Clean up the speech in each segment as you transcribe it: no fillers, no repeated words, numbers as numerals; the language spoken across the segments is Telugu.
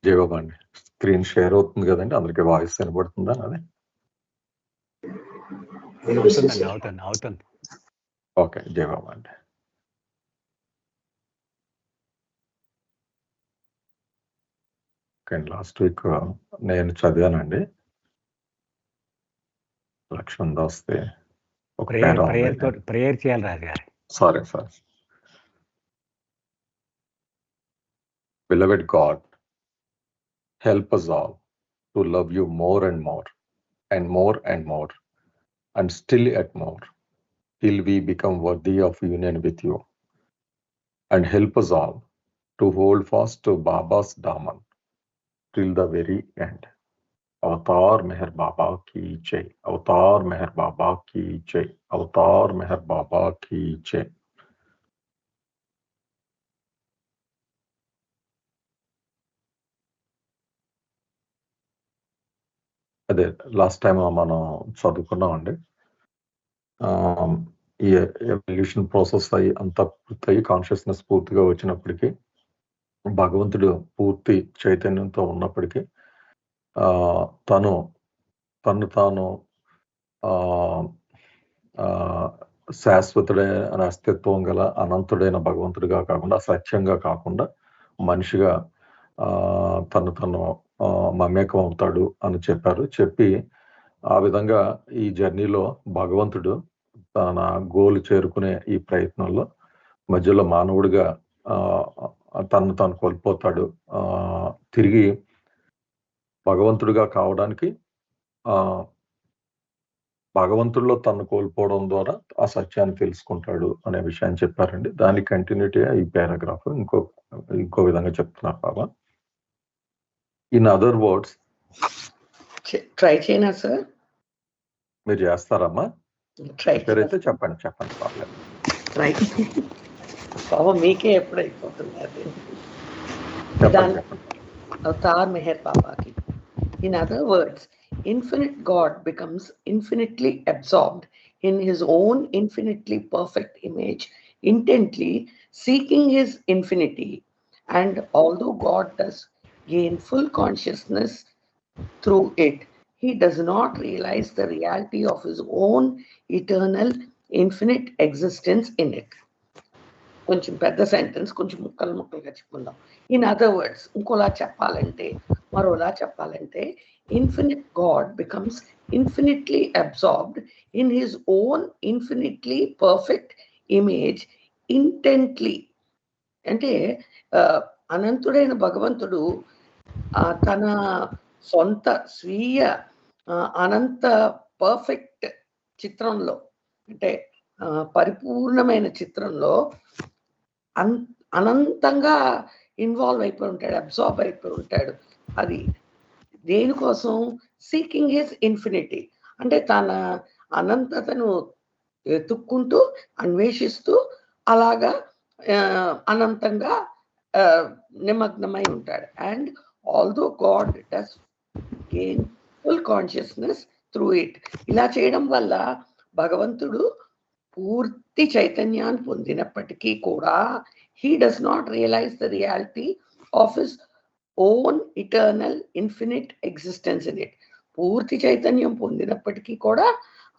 జయబాబు అండి, స్క్రీన్ షేర్ అవుతుంది కదండి, అందరికి వాయిస్ వినబడుతుందా? అది అవుతుంది. ఓకే, జయబాబు అండి. ఓకే, లాస్ట్ వీక్ నేను చదివానండి లక్ష్మణ్ దాస్ది ఒక ప్రేయర్ చేయాలి రాజుగారు. Sorry. Beloved God, help us all to love you more and more, and more and more, and still yet more, till we become worthy of union with you. And help us all to hold fast to Baba's daman till the very end. Avatar Meher Baba ki jai. Avatar Meher Baba ki jai. Avatar Meher Baba ki jai. అదే లాస్ట్ టైం మనం చదువుకున్నామండి. ఈ ఎవల్యూషన్ ప్రాసెస్ అయ్యి అంతా పూర్తయి కాన్షియస్నెస్ పూర్తిగా వచ్చినప్పటికీ, భగవంతుడు పూర్తి చైతన్యంతో ఉన్నప్పటికీ తను తాను శాశ్వతుడైన అస్తిత్వం గల అనంతుడైన భగవంతుడిగా కాకుండా, సత్యంగా కాకుండా మనిషిగా తను మమేకం అవుతాడు అని చెప్పి ఆ విధంగా ఈ జర్నీలో భగవంతుడు తన గోల్ చేరుకునే ఈ ప్రయత్నంలో మధ్యలో మానవుడిగా తాను కోల్పోతాడు. తిరిగి భగవంతుడిగా కావడానికి భగవంతుడిలో తను కోల్పోవడం ద్వారా ఆ సత్యాన్ని తెలుసుకుంటాడు అనే విషయాన్ని చెప్పారండి. దాని కంటిన్యూటీగా ఈ పారాగ్రాఫ్ ఇంకో విధంగా చెప్తున్నారు బాబా. ఇన్ అదర్ వర్డ్స్, ట్రై చేయనా సార్? మీరు చేస్తారమ్మా? అయితే చెప్పండి పర్లేదు. బాబా మీకే ఎప్పుడైపోతుంది అది. అవతార్ మెహర్ బాబాకి. In other words, infinite God becomes infinitely absorbed in his own infinitely perfect image, intently seeking his infinity. And although God does gain full consciousness through it, he does not realize the reality of his own eternal infinite existence in it. కొంచెం పెద్ద సెంటెన్స్, కొంచెం ముక్కలుగా చెప్పుకుందాం. ఇన్ అదర్ వర్డ్స్, ఇంకోలా చెప్పాలంటే, మరోలా చెప్పాలంటే, infinite God becomes infinitely absorbed in his own infinitely perfect image intently. అంటే అనంతుడైన భగవంతుడు తన సొంత స్వీయ అనంత పర్ఫెక్ట్ చిత్రంలో, అంటే పరిపూర్ణమైన చిత్రంలో అనంతంగా ఇన్వాల్వ్ అయిపోయి ఉంటాడు, అబ్జార్బ్ అయిపోయి ఉంటాడు. అది దేనికోసం? సీకింగ్ హిస్ ఇన్ఫినిటీ, అంటే తన అనంతతను వెతుక్కుంటూ అన్వేషిస్తూ అలాగా అనంతంగా నిమగ్నమై ఉంటాడు. And although God does gain full consciousness through it. ఇలా చేయడం వల్ల భగవంతుడు పూర్తి చైతన్యాన్ని పొందినప్పటికీ కూడా he does not realize the reality of his own eternal infinite existence in it. పూర్తి చైతన్యం పొందినప్పటికీ కూడా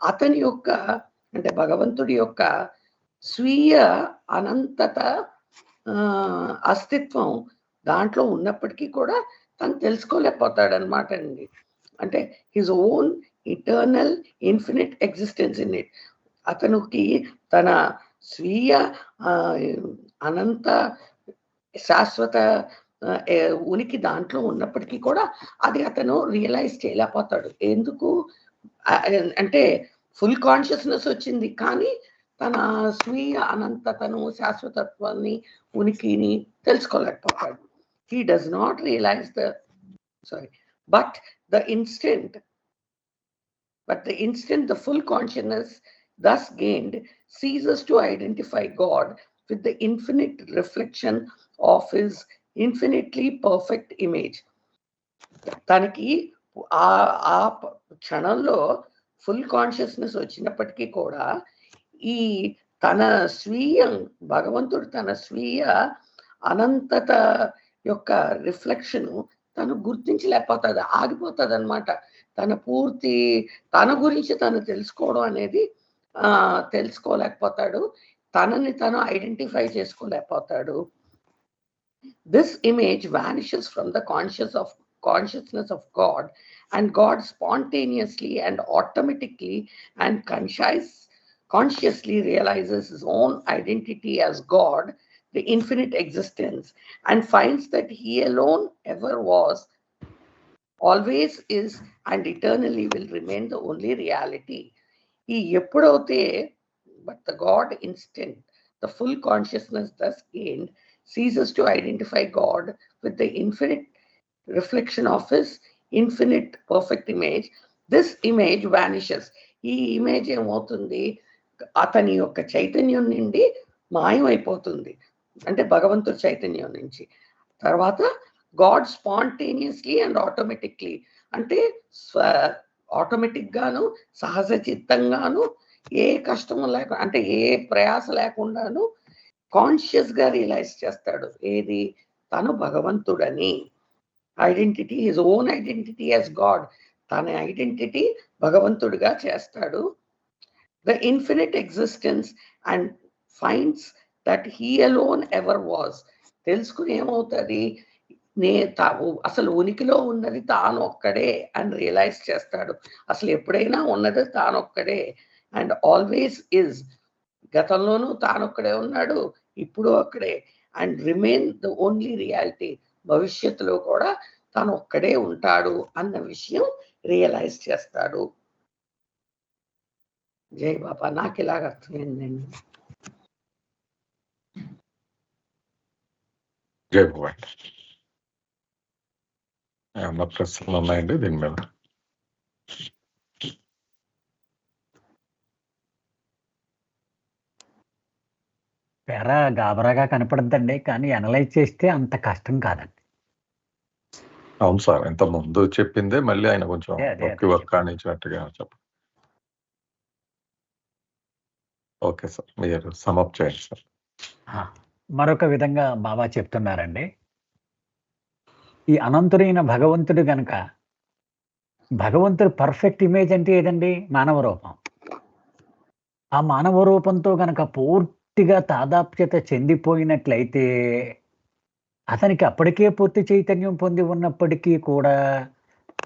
అతని యొక్క, అంటే భగవంతుడి యొక్క స్వీయ అనంతత అస్తిత్వం దాంట్లో ఉన్నప్పటికీ కూడా తను తెలుసుకోలేకపోతాడు అనమాట అండి. అంటే his own eternal infinite existence in it. అతనికి తన స్వీయ అనంత శాశ్వత ఉనికి దాంట్లో ఉన్నప్పటికీ కూడా అది అతను రియలైజ్ చేయలేకపోతాడు. ఎందుకు అంటే ఫుల్ కాన్షియస్నెస్ వచ్చింది, కానీ తన స్వీయ అనంతతను, శాశ్వతత్వాన్ని, ఉనికిని తెలుసుకోలేకపోతాడు. He does not realize but the instant the full consciousness thus gained ceases to identify God with the infinite reflection of his infinitely perfect image. తనకి ఆ క్షణంలో ఫుల్ కాన్షియస్నెస్ వచ్చినప్పటికీ కూడా ఈ తన స్వీయ భగవంతుడు తన స్వీయ అనంతత యొక్క రిఫ్లెక్షన్ తను గుర్తించలేకపోతుంది, ఆగిపోతుంది అనమాట. తన గురించి తను తెలుసుకోవడం అనేది తెలుసుకోలేకపోతాడు. తనని తను identify చేసుకోలేకపోతాడు. This image vanishes from the consciousness of God, and God spontaneously and automatically and consciously realizes his own identity as God, the infinite existence, and finds that he alone ever was, always is, and eternally will remain the only reality. He ఎప్పుడైతే but the God instant, the full consciousness thus gained, ceases to identify God with the infinite reflection of his infinite perfect image. This image vanishes. ఈ ఇమేజ్ ఏమవుతుంది, అతని యొక్క చైతన్యం నుండి మాయమైపోతుంది, అంటే భగవంతుడి చైతన్యం నుంచి. తర్వాత గాడ్ స్పాంటేనియస్లీ అండ్ ఆటోమేటిక్లీ, అంటే ఆటోమేటిక్ గాను సహజ చిత్తంగాను ఏ కష్టము లేకుండా, అంటే ఏ ప్రయాస లేకుండాను కాన్షియస్ గా రియలైజ్ చేస్తాడు ఏది, తను భగవంతుడని. Identity, his own identity as God, తన ఐడెంటిటీ భగవంతుడిగా చేస్తాడు. The infinite existence and finds that he alone ever was, తెలుసుకుని ఏమవుతుంది, అసలు ఉనికిలో ఉన్నది తాను ఒక్కడే అని రియలైజ్ చేస్తాడు. అసలు ఎప్పుడైనా ఉన్నది తానొక్కడే, అండ్ ఆల్వేస్ ఇస్, గతంలోనూ తానొక్కడే ఉన్నాడు, ఇప్పుడు అక్కడే, and remain the only reality, భవిష్యత్తులో కూడా తాను ఒక్కడే ఉంటాడు అన్న విషయం రియలైజ్ చేస్తాడు. జై బాబా. నాకు ఇలాగ అర్థమైందండి. జై బాబా. ఏమన్నా ప్రశ్నలు ఉన్నాయండి దీని మీద? పేర గాబరాగా కనపడద్దండి, కానీ అనలైజ్ చేస్తే అంత కష్టం కాదండి. అవును సార్, ఇంత ముందు చెప్పిందే మళ్ళీ ఆయన కొంచెం అదే కాణించినట్టుగా చెప్పండి. ఓకే సార్, మీరు సమప్ చేయండి సార్. మరొక విధంగా బాబా చెప్తున్నారండి, ఈ అనంతుడైన భగవంతుడు గనక, భగవంతుడు పర్ఫెక్ట్ ఇమేజ్ అంటే ఏదండి, మానవ రూపం. ఆ మానవ రూపంతో గనక పూర్తిగా తాదాప్యత చెందిపోయినట్లయితే, అతనికి అప్పటికే పూర్తి చైతన్యం పొంది ఉన్నప్పటికీ కూడా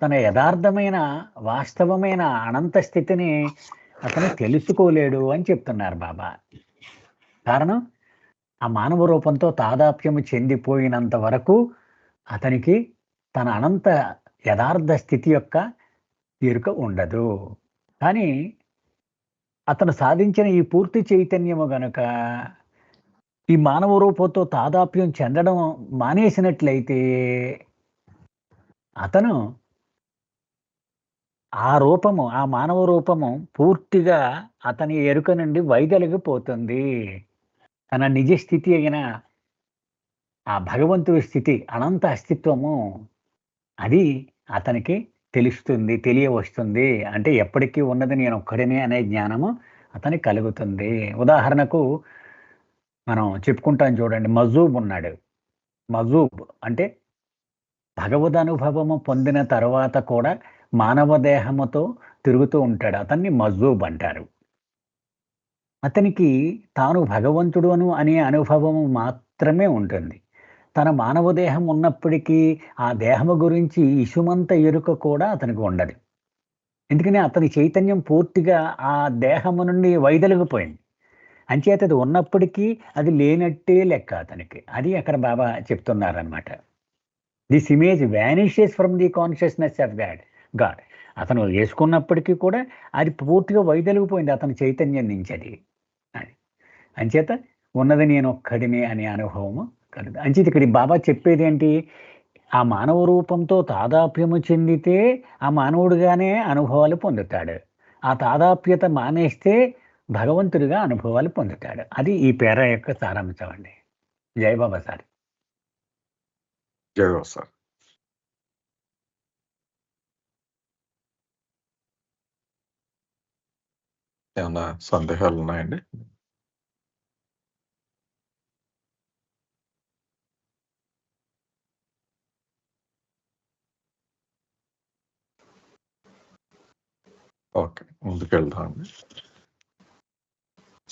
తన యథార్థమైన వాస్తవమైన అనంత స్థితిని అతను తెలుసుకోలేడు అని చెప్తున్నారు బాబా. కారణం, ఆ మానవ రూపంతో తాదాప్యము చెందిపోయినంత వరకు అతనికి తన అనంత యథార్థ స్థితి యొక్క ఎరుక ఉండదు. కానీ అతను సాధించిన ఈ పూర్తి చైతన్యము గనుక ఈ మానవ రూపంతో తాదాప్యం చెందడం మానేసినట్లయితే, అతను ఆ రూపము, ఆ మానవ రూపము పూర్తిగా అతని ఎరుక నుండి వైదొలిగిపోతుంది. తన నిజ స్థితి అయిన ఆ భగవంతుడి స్థితి, అనంత అస్తిత్వము, అది అతనికి తెలుస్తుంది, తెలియవస్తుంది. అంటే ఎప్పటికీ ఉన్నది నేను ఒక్కడినే అనే జ్ఞానము అతనికి కలుగుతుంది. ఉదాహరణకు మనం చెప్పుకుంటాం చూడండి, మజూబ్ ఉన్నాడు. మజూబ్ అంటే భగవద్ అనుభవము పొందిన తర్వాత కూడా మానవ దేహముతో తిరుగుతూ ఉంటాడు, అతన్ని మజూబ్ అంటారు. అతనికి తాను భగవంతుడు అనే అనుభవము మాత్రమే ఉంటుంది. తన మానవ దేహం ఉన్నప్పటికీ ఆ దేహము గురించి ఇసుమంత ఎరుక కూడా అతనికి ఉండదు. ఎందుకని అతని చైతన్యం పూర్తిగా ఆ దేహము నుండి వైదొలిగిపోయింది. అంచేత అది ఉన్నప్పటికీ అది లేనట్టే లెక్క అతనికి. అది అక్కడ బాబా చెప్తున్నారనమాట. This image vanishes from the consciousness of God. అతను వేసుకున్నప్పటికీ కూడా అది పూర్తిగా వైదొలిగిపోయింది అతని చైతన్యం నుంచి. అది అంచేత ఉన్నది నేను ఒక్కడినే అనే అనుభవము కలదు. అంచేత ఇక్కడ బాబా చెప్పేది ఏంటి, ఆ మానవ రూపంతో తాదాప్యము చెందితే ఆ మానవుడిగానే అనుభవాలు పొందుతాడు. ఆ తాదాప్యత మానేస్తే భగవంతుడిగా అనుభవాలు పొందుతాడు. అది ఈ పేర యొక్క సారాంశం అండి. జై బాబా సార్. జై బాబా సార్. ఏమన్నా సందేహాలు ఉన్నాయండి? ఓకే, ముందుకెళ్దాం అండి.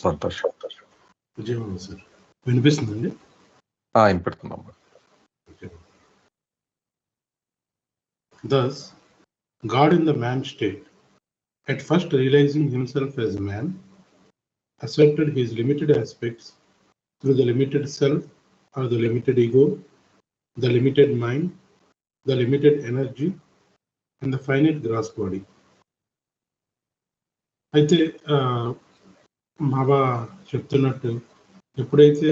సంతోషం. విజయవాడ సార్ వినిపిస్తుందండి. వినపెడుతున్నాం. Thus, God in the man state, at first realizing himself as man, accepted his limited aspects through the limited self or the limited ego, the limited mind, the limited energy, and the finite gross body. అయితే బాబా చెప్తున్నట్టు ఎప్పుడైతే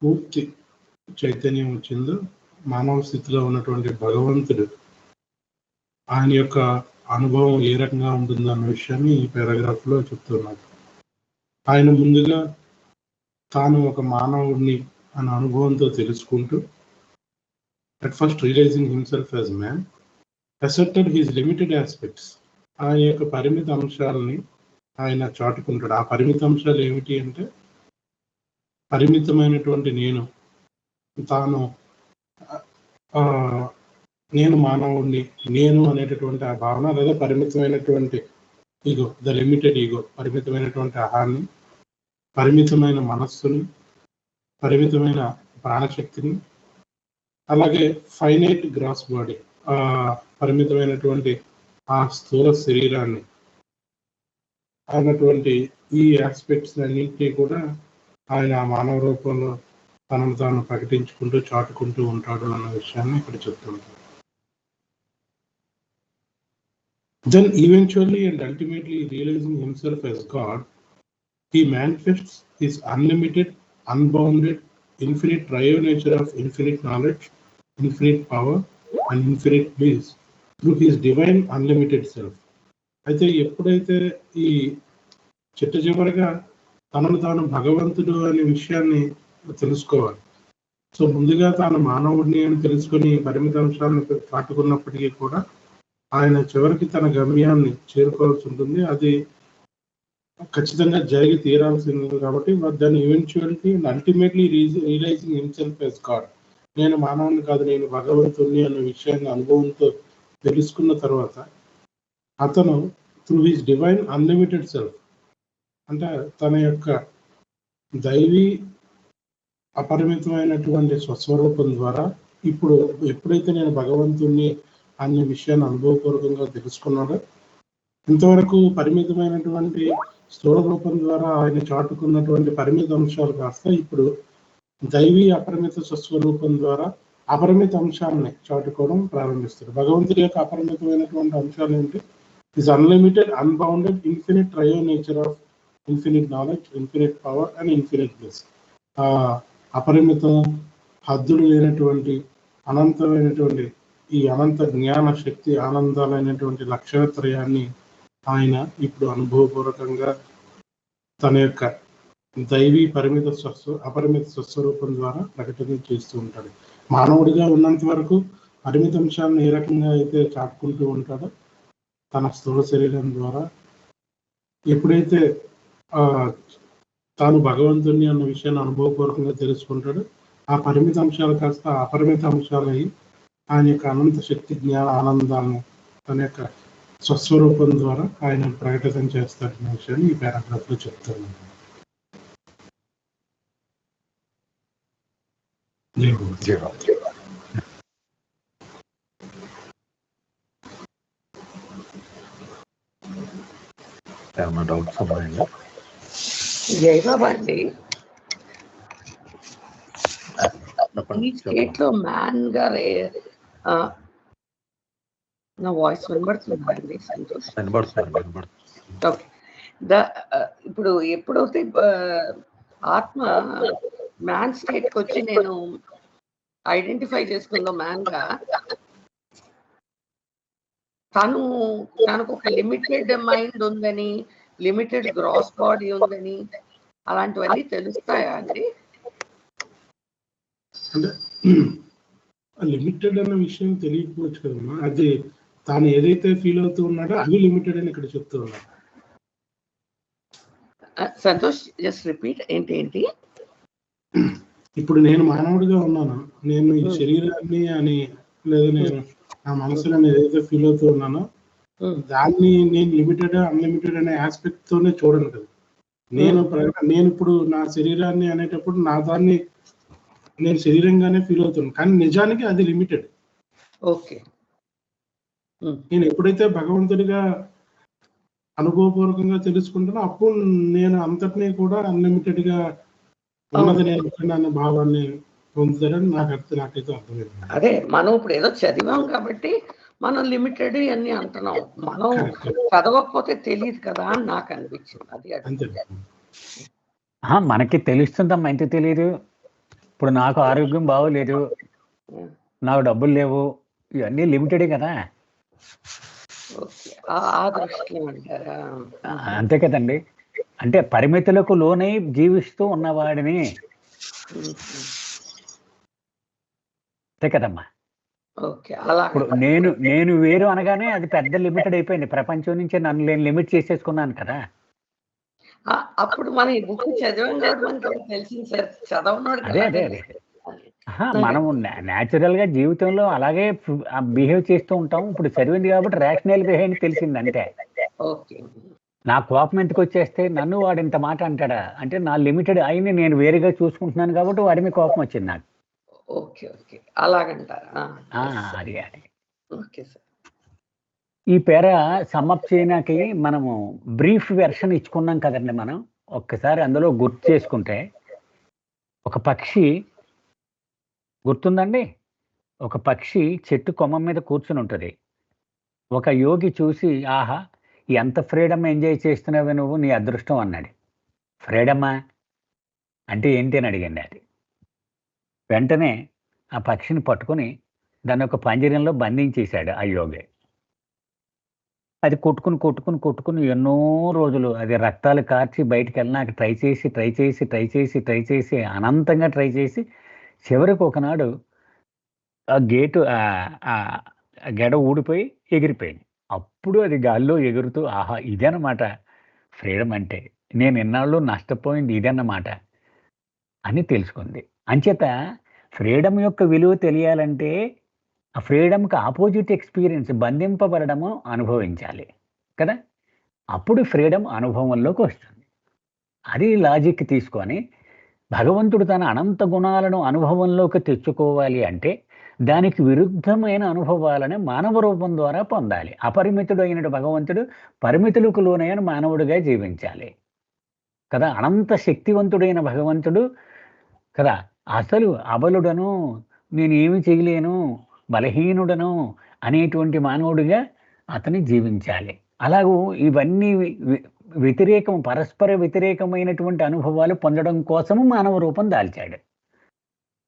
పూర్తి చైతన్యం వచ్చిందో మానవ స్థితిలో ఉన్నటువంటి భగవంతుడు ఆయన యొక్క అనుభవం ఏ రకంగా ఉంటుందో అన్న విషయాన్ని ఈ పారాగ్రాఫ్ లో చెప్తున్నారు. ఆయన ముందుగా తాను ఒక మానవుడిని అన్న అనుభవంతో తెలుసుకుంటూ at first realising himself as man, accepted his limited aspects, ఆయన యొక్క పరిమిత అంశాలని ఆయన చాటుకుంటాడు. ఆ పరిమిత అంశాలు ఏమిటి అంటే పరిమితమైనటువంటి తాను నేను మానవుడిని, నేను అనేటటువంటి ఆ భావన, లేదా పరిమితమైనటువంటి ఈగో, ద లిమిటెడ్ ఈగో, పరిమితమైనటువంటి ఆహారాన్ని, పరిమితమైన మనస్సుని, పరిమితమైన ప్రాణశక్తిని, అలాగే ఫైనైట్ గ్రాస్ బాడీ, పరిమితమైనటువంటి ఆ స్థూల శరీరాన్ని అన్నటువంటి ఈ ఆస్పెక్ట్స్ అన్నింటినీ కూడా ఆయన మానవ రూపంలో తనను తాను ప్రకటించుకుంటూ చాటుకుంటూ ఉంటాడు అన్న విషయాన్ని ఇక్కడ చెప్తుంటారు. Then eventually and ultimately realizing himself as God, he manifests his unlimited, unbounded, infinite triune nature of infinite knowledge, infinite power and infinite bliss through his divine unlimited self. అయితే ఎప్పుడైతే ఈ చిట్ట చివరిగా తనను తాను భగవంతుడు అనే విషయాన్ని తెలుసుకోవాలి. సో ముందుగా తాను మానవుడిని అని తెలుసుకొని పరిమిత అంశాలను చాటుకున్నప్పటికీ కూడా ఆయన చివరికి తన గమ్యాన్ని చేరుకోవాల్సి ఉంటుంది. అది ఖచ్చితంగా జరిగి తీరాల్సింది. కాబట్టి దాన్ని eventually and ultimately realizing himself as God, నేను మానవుని కాదు, నేను భగవంతుడిని అన్న విషయాన్ని అనుభవంతో తెలుసుకున్న తర్వాత అతను through his divine unlimited self, అంటే తన యొక్క దైవీ అపరిమితమైనటువంటి స్వస్వరూపం ద్వారా ఇప్పుడు ఎప్పుడైతే నేను భగవంతుణ్ణి అనే విషయాన్ని అనుభవపూర్వకంగా తెలుసుకున్నాడో, ఇంతవరకు పరిమితమైనటువంటి స్థూల రూపం ద్వారా ఆయన చాటుకున్నటువంటి పరిమిత అంశాలు కాస్త ఇప్పుడు దైవీ అపరిమిత స్వస్వరూపం ద్వారా అపరిమిత అంశాలని చాటుకోవడం ప్రారంభిస్తాడు. భగవంతుడి యొక్క అపరిమితమైనటువంటి అంశాలు ఏంటి? Is unlimited, unbounded, infinite trio nature of infinite knowledge, infinite power and infinite bliss. అపరిమితం, హద్దులు లేనటువంటి అనంతమైనటువంటి ఈ అనంత జ్ఞాన శక్తి ఆనందాలైనటువంటి లక్షణత్రయాన్ని ఆయన ఇప్పుడు అనుభవపూర్వకంగా తన యొక్క దైవీ అపరిమిత స్వస్వరూపం ద్వారా ప్రకటన చేస్తూ ఉంటాడు. మానవుడిగా ఉన్నంత వరకు పరిమిత అంశాలను ఏ రకంగా అయితే చాటుకుంటూ ఉంటాడో తన స్థూల శరీరం ద్వారా, ఎప్పుడైతే తాను భగవంతుని అన్న విషయాన్ని అనుభవపూర్వకంగా తెలుసుకుంటాడో ఆ పరిమిత అంశాలు కాస్త అపరిమిత అంశాలై ఆయన యొక్క అనంత శక్తి జ్ఞాన ఆనందాలను తన యొక్క స్వస్వరూపం ద్వారా ఆయన ప్రకటన చేస్తాడన్న విషయాన్ని ఈ పారాగ్రాఫ్ లో చెప్తాను. ఏమన్నా డౌట్స్ ఉన్నాయండి? జయబాబా అండి, ఈ స్టేట్ లో మ్యాన్ గా నా వాయిస్ వినబడుతుందా అండి? సంతోష్, ఓకే. ఇప్పుడు ఎప్పుడైతే ఆత్మ మ్యాన్ స్టేట్ కి వచ్చి నేను ఐడెంటిఫై చేసుకుందో మ్యాన్ గా, తనకు ఒక లిమిటెడ్ మైండ్ ఉందని, లిమిటెడ్ గ్రాస్ బాడీ ఉందని, అలాంటివన్నీ తెలుస్తాయా అండి? అంటే లిమిటెడ్ అన్న విషయం తెలియకపోవచ్చు కదమ్మా. అది తాను ఏదైతే ఫీల్ అవుతూ ఉన్నాడో అది లిమిటెడ్ అని ఇక్కడ చెప్తూ ఉన్నాడు. Santosh, just repeat. ఏంటి? ఇప్పుడు నేను మానవుడిగా ఉన్నాను, నేను ఈ శరీరాన్ని అని, లేదా నేను నా మనసులో ఏదైతే ఫీల్ అవుతూ ఉన్నానో దాన్ని నేను లిమిటెడ్ అన్లిమిటెడ్ అనే ఆస్పెక్ట్ తోనే చూడను కదా. నేను ఇప్పుడు నా శరీరాన్ని అనేటప్పుడు నా దాన్ని నేను శరీరంగానే ఫీల్ అవుతున్నాను, కానీ నిజానికి అది లిమిటెడ్. ఓకే. నేను ఎప్పుడైతే భగవంతుడిగా అనుభవపూర్వకంగా తెలుసుకుంటానో అప్పుడు నేను అంతటినీ కూడా అన్లిమిటెడ్ గా ఉన్నది నేను అన్న భావాన్ని పొందుతారని నాకైతే అర్థమైంది. అదే మనం ఇప్పుడు ఏదో చదివాం కాబట్టి మనం లిమిటెడ్ అన్ని అంటున్నాం. మనం చదవకపోతే తెలియదు కదా అని నాకు అనిపించింది. అది అంతే. మనకి తెలుస్తుందమ్మా, ఎంత తెలియదు. ఇప్పుడు నాకు ఆరోగ్యం బాగోలేదు, నాకు డబ్బులు లేవు, ఇవన్నీ లిమిటెడే కదా. ఆ దృష్టిలో అంటారా? అంతే కదండి. అంటే పరిమితులకు లోనై జీవిస్తూ ఉన్నవాడిని, అంతే కదమ్మా. ఇప్పుడు నేను వేరు అనగానే అది పెద్ద లిమిటెడ్ అయిపోయింది. ప్రపంచం నుంచి నన్ను నేను లిమిట్ చేసేసుకున్నాను కదా. అప్పుడు మనం ఈ బుక్ చదివాం కాబట్టి మనకి తెలిసింది సార్. చదవనోడు అదే అదే అదే మనం న్యాచురల్ గా జీవితంలో అలాగే బిహేవ్ చేస్తూ ఉంటాం. ఇప్పుడు చదివింది కాబట్టి రేషనల్ బిహేవ్ తెలిసింది అంతే. నా కోపం ఎందుకు వచ్చేస్తే నన్ను వాడు ఇంత మాట అంటాడా అంటే నా లిమిటెడ్ అయిన నేను వేరుగా చూసుకుంటున్నాను కాబట్టి వాడి మీద కోపం వచ్చింది నాకు. ఓకే ఓకే అలాగంటారా? అది అది ఓకే సార్. ఈ పేర సమ్మప్ చేయడానికి మనము బ్రీఫ్ వెర్షన్ ఇచ్చుకున్నాం కదండి. మనం ఒక్కసారి అందులో గుర్తు చేసుకుంటే, ఒక పక్షి గుర్తుందండి, ఒక పక్షి చెట్టు కొమ్మ మీద కూర్చుని ఉంటుంది. ఒక యోగి చూసి, ఆహా ఎంత ఫ్రీడమ్ ఎంజాయ్ చేస్తున్నావే నువ్వు, నీ అదృష్టం అన్నాడు. ఫ్రీడమా అంటే ఏంటి అని అడిగండి. అది వెంటనే ఆ పక్షిని పట్టుకుని దాన్ని ఒక పంజరంలో బంధించేశాడు ఆ యోగి. అది కొట్టుకుని ఎన్నో రోజులు అది రక్తాలు కార్చి బయటికి వెళ్ళినాక ట్రై చేసి అనంతంగా ట్రై చేసి చివరికి ఒకనాడు ఆ గేటు గెడ ఊడిపోయి ఎగిరిపోయింది. అప్పుడు అది గాల్లో ఎగురుతూ, ఆహా ఇదన్నమాట ఫ్రీడమ్ అంటే, నేను ఎన్నాళ్ళు నష్టపోయింది ఇదన్నమాట అని తెలుసుకుంది. అంచేత ఫ్రీడమ్ యొక్క విలువ తెలియాలంటే ఆ ఫ్రీడమ్కి ఆపోజిట్ ఎక్స్పీరియన్స్, బంధింపబడము అనుభవించాలి కదా. అప్పుడు ఫ్రీడమ్ అనుభవంలోకి వస్తుంది. అది లాజిక్ తీసుకొని భగవంతుడు తన అనంత గుణాలను అనుభవంలోకి తెచ్చుకోవాలి అంటే దానికి విరుద్ధమైన అనుభవాలను మానవ రూపం ద్వారా పొందాలి. అపరిమితుడు అయిన భగవంతుడు పరిమితులకు లోనైన మానవుడిగా జీవించాలి కదా. అనంత శక్తివంతుడైన భగవంతుడు కదా అసలు అబలుడను, నేను ఏమి చేయలేను, బలహీనుడను అనేటువంటి మానవుడిగా అతని జీవించాలి. అలాగూ ఇవన్నీ పరస్పర వ్యతిరేకమైనటువంటి అనుభవాలు పొందడం కోసము మానవ రూపం దాల్చాడు.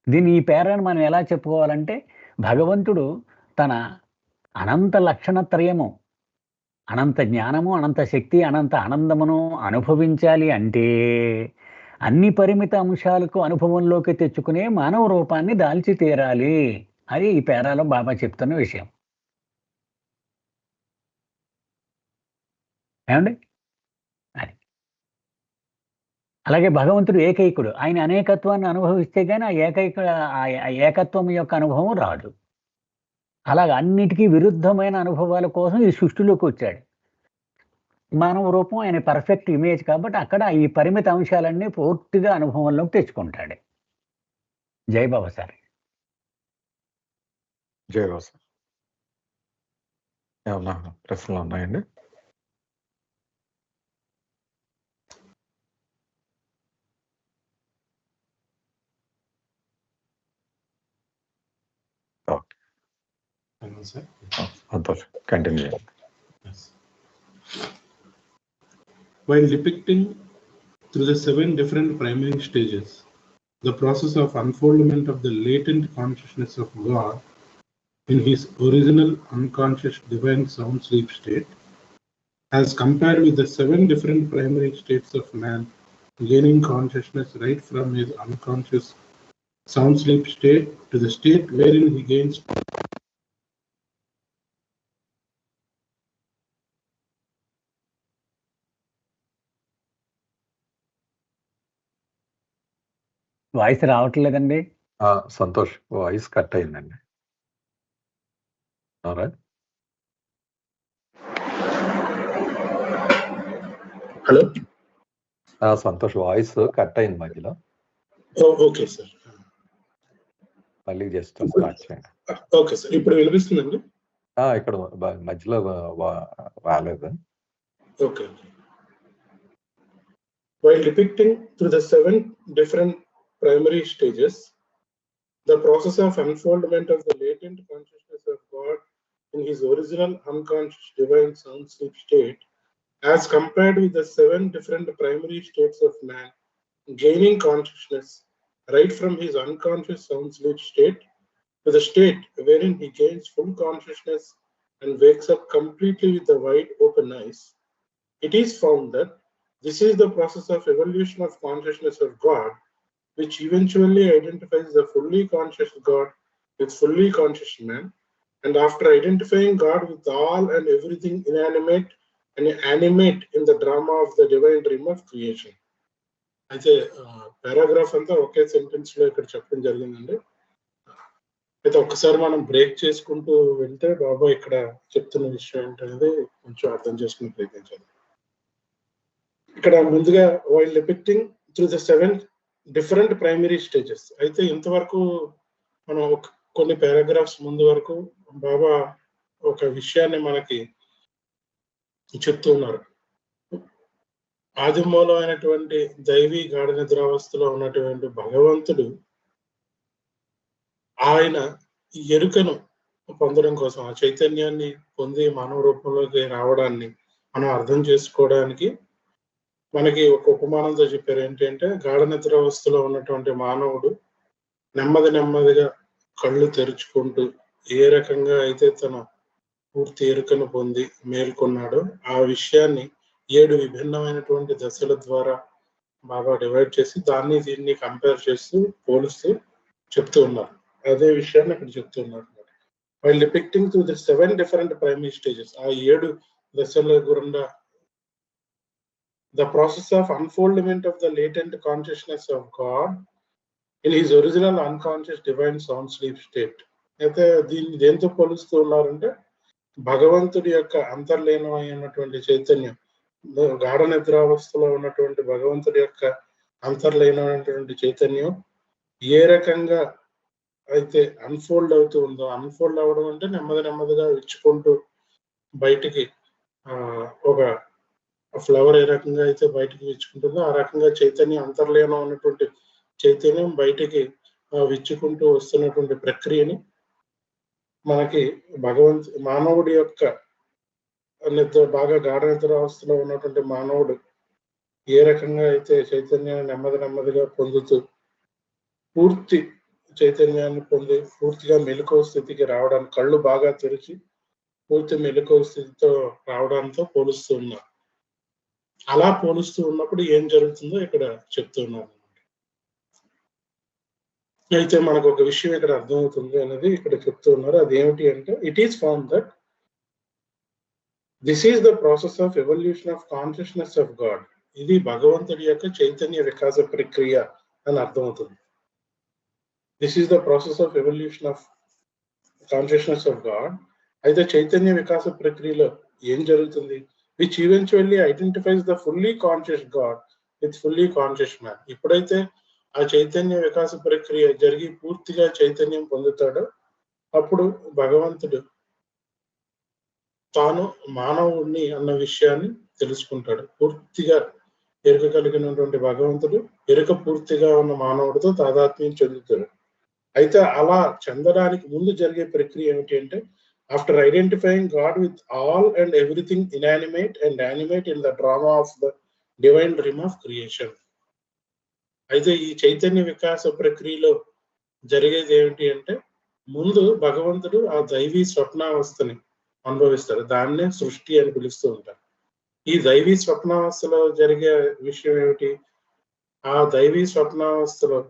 దీన్ని ఈ పేరాన్ని మనం ఎలా చెప్పుకోవాలంటే, భగవంతుడు తన అనంత లక్షణత్రయము, అనంత జ్ఞానము, అనంత శక్తి, అనంత ఆనందమును అనుభవించాలి అంటే అన్ని పరిమిత అంశాలకు అనుభవంలోకి తెచ్చుకునే మానవ రూపాన్ని దాల్చి తీరాలి. అది ఈ పేరాలో బాబా చెప్తున్న విషయం. ఏమండి? అది అలాగే భగవంతుడు ఏకైకుడు. ఆయన అనేకత్వాన్ని అనుభవిస్తే కానీ ఆ ఏకత్వం యొక్క అనుభవం రాదు. అలాగ అన్నిటికీ విరుద్ధమైన అనుభవాల కోసం ఈ సృష్టిలోకి వచ్చాడు. మానవ రూపం ఆయన పర్ఫెక్ట్ ఇమేజ్ కాబట్టి అక్కడ ఈ పరిమిత అంశాలన్నీ పూర్తిగా అనుభవంలోకి తెచ్చుకుంటాడు. జై బాబా సార్. జై బాబా సార్. ఏమన్నా ప్రశ్నలు ఉన్నాయండి? Continue. Yes. While depicting through the 7 different primary stages the process of unfoldment of the latent consciousness of God in his original unconscious divine sound sleep state, as compared with the 7 different primary states of man gaining consciousness right from his unconscious sound sleep state to the state wherein he gains voice రావట్లేదండి. సంతోష్ వాయిస్ కట్ అయిందండి. హలో, సంతోష్ వాయిస్ కట్ అయింది మధ్యలో, ఓకే సార్, మళ్ళీ జస్ట్ స్టార్ట్ చేయండి. ఓకే సార్, ఇప్పుడు వినిపిస్తుందండి? ఇక్కడ మధ్యలో రాలేదు. Okay. While depicting through the 7 different primary stages, the process of unfoldment of the latent consciousness of God in his original unconscious divine sound sleep state, as compared with the 7 different primary states of man gaining consciousness right from his unconscious sound sleep state to the state wherein he gains full consciousness and wakes up completely with the wide open eyes, it is found that this is the process of evolution of consciousness of God, which eventually identifies the fully conscious God with fully conscious man, and after identifying God with all and everything inanimate and animate in the drama of the divine dream of creation. అయితే పారాగ్రాఫ్ అంతా ఒకే సెంటెన్స్ లో ఇక్కడ చెప్పడం జరిగిందండి. అయితే ఒక్కసారి మనం బ్రేక్ చేసుకుంటూ వెళ్తే బాబా ఇక్కడ చెప్తున్న విషయం ఏంటనేది కొంచెం అర్థం చేసుకుని ప్రయత్నించాలి. ఇక్కడ ముందుగా while depicting through the 7 different primary stages, అయితే ఇంతవరకు మనం కొన్ని పారాగ్రాఫ్స్ ముందు వరకు బాబా ఒక విషయాన్ని మనకి చెప్తూ ఉన్నారు. ఆదిమూలమైనటువంటి దైవీ గాఢ నిద్రావస్థలో ఉన్నటువంటి భగవంతుడు ఆయన ఎరుకను పొందడం కోసం, ఆ చైతన్యాన్ని పొంది మానవ రూపంలోకి రావడాన్ని మనం అర్థం చేసుకోవడానికి మనకి ఒక ఉపమానంతో చెప్పారు. ఏంటంటే గాఢ నిద్రావస్థలో ఉన్నటువంటి మానవుడు నెమ్మదిగా కళ్ళు తెరుచుకుంటూ ఏ రకంగా అయితే తన పూర్తి ఎరుకను పొంది మేల్కొన్నాడో ఆ విషయాన్ని 7 విభిన్నమైనటువంటి దశల ద్వారా బాగా డివైడ్ చేసి దాన్ని దీన్ని కంపేర్ చేస్తూ పోలుస్తూ చెప్తూ ఉన్నారు. అదే విషయాన్ని ఇక్కడ చెప్తూ ఉన్నారు. While depicting through the 7 different primary stages, ఆ 7 దశల గుండా the process of unfoldment of the latent consciousness of God in his original unconscious divine sound sleep state. అయితే దీన్ని దేంతో పోలుస్తూ ఉన్నారంటే భగవంతుడి యొక్క అంతర్లీనమైనటువంటి చైతన్యం, గాఢ నిద్రావస్థలో ఉన్నటువంటి భగవంతుడి యొక్క అంతర్లీనమైనటువంటి చైతన్యం ఏ రకంగా అయితే అన్ఫోల్డ్ అవుతూ ఉందో, అన్ఫోల్డ్ అవ్వడం అంటే నెమ్మదిగా విచ్చుకుంటూ బయటికి ఒక ఫ్లవర్ ఏ రకంగా అయితే బయటికి విచ్చుకుంటుందో ఆ రకంగా చైతన్యం, అంతర్లీనం ఉన్నటువంటి చైతన్యం బయటికి విచ్చుకుంటూ వస్తున్నటువంటి ప్రక్రియని మనకి మానవుడి యొక్క బాగా గాఢ నిద్రావస్థలో ఉన్నటువంటి మానవుడు ఏ రకంగా అయితే చైతన్యాన్ని నెమ్మదిగా పొందుతూ పూర్తి చైతన్యాన్ని పొంది పూర్తిగా మెలకువ స్థితికి రావడానికి, కళ్ళు బాగా తెరిచి పూర్తి మెలకువ స్థితితో రావడంతో పోలుస్తూ ఉన్నారు. అలా పోలుస్తూ ఉన్నప్పుడు ఏం జరుగుతుందో ఇక్కడ చెప్తున్నారు. అయితే మనకు ఒక విషయం ఇక్కడ అర్థమవుతుంది అనేది ఇక్కడ చెప్తూ ఉన్నారు. అదేమిటి అంటే it is found that this is the process of evolution of consciousness of God. ఇది భగవంతుడి యొక్క చైతన్య వికాస ప్రక్రియ అని అర్థమవుతుంది. This is the process of evolution of consciousness of God. అయితే చైతన్య వికాస ప్రక్రియలో ఏం జరుగుతుంది? which eventually identifies the fully conscious God with fully conscious man. ఎప్పుడైతే ఆ చైతన్య వికాస ప్రక్రియ జరిగి పూర్తిగా చైతన్యం పొందుతాడో అప్పుడు భగవంతుడు తాను మానవుడిని అన్న విషయాన్ని తెలుసుకుంటాడు. పూర్తిగా ఎరుక కలిగినటువంటి భగవంతుడు ఎరుక పూర్తిగా ఉన్న మానవుడితో తాదాత్మ్యం చెందుతాడు. అయితే అలా చెందడానికి ముందు జరిగే ప్రక్రియ ఏమిటి అంటే after identifying God with all and everything inanimate and animate in the drama of the divine dream of creation. అయితే ఈ చైతన్య వికాస ప్రక్రియలో జరిగేది ఏమిటి అంటే ముందు భగవంతుడు ఆ దైవీ స్వప్నావస్థని అనుభవిస్తాడు. దాన్నే సృష్టి అని పిలుస్తూ ఉంటారు. ఈ దైవీ స్వప్నావస్థలో జరిగే విషయం ఏమిటి? ఆ దైవీ స్వప్నావస్థలో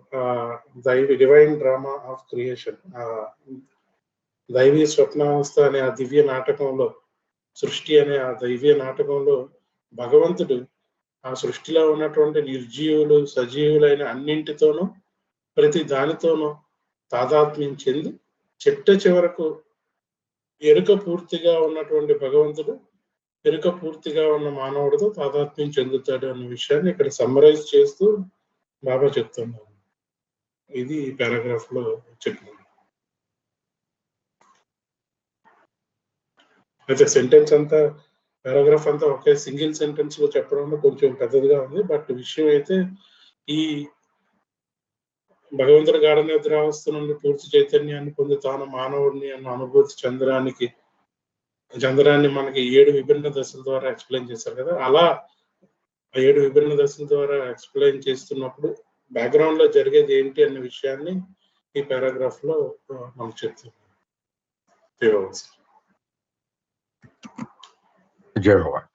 డివైన్ డ్రామా ఆఫ్ క్రియేషన్, దైవీ స్వప్నావస్థ అనే ఆ దివ్య నాటకంలో, సృష్టి అనే ఆ దైవ్య నాటకంలో భగవంతుడు ఆ సృష్టిలో ఉన్నటువంటి నిర్జీవులు సజీవులైన అన్నింటితోనూ ప్రతి దానితోనూ తాదాత్మ్యం చెంది చిట్ట చివరకు ఎరుక పూర్తిగా ఉన్నటువంటి భగవంతుడు ఎరుక పూర్తిగా ఉన్న మానవుడితో తాదాత్మ్యం చెందుతాడు అనే విషయాన్ని ఇక్కడ సమ్మరైజ్ చేస్తూ బాబా చెప్తున్నారు. ఇది ఈ పారాగ్రాఫ్ లో చెప్పినది. అయితే సెంటెన్స్ అంతా, పారాగ్రాఫ్ అంతా ఒకే సింగిల్ సెంటెన్స్ లో చెప్పడంలో కొంచెం పెద్దదిగా ఉంది. బట్ విషయం అయితే ఈ భగవంతుడి గాఢ నిద్రావస్థ నుండి పూర్తి చైతన్యాన్ని పొంది తాను మానవుడిని అన్న అనుభూతి చంద్రాన్ని మనకి 7 విభిన్న దశల ద్వారా ఎక్స్ప్లెయిన్ చేశారు కదా. అలా 7 విభిన్న దశల ద్వారా ఎక్స్ప్లెయిన్ చేస్తున్నప్పుడు బ్యాక్గ్రౌండ్ లో జరిగేది ఏంటి అన్న విషయాన్ని ఈ పారాగ్రాఫ్ లో మనకు చెప్తుంది. జై భగవాన్.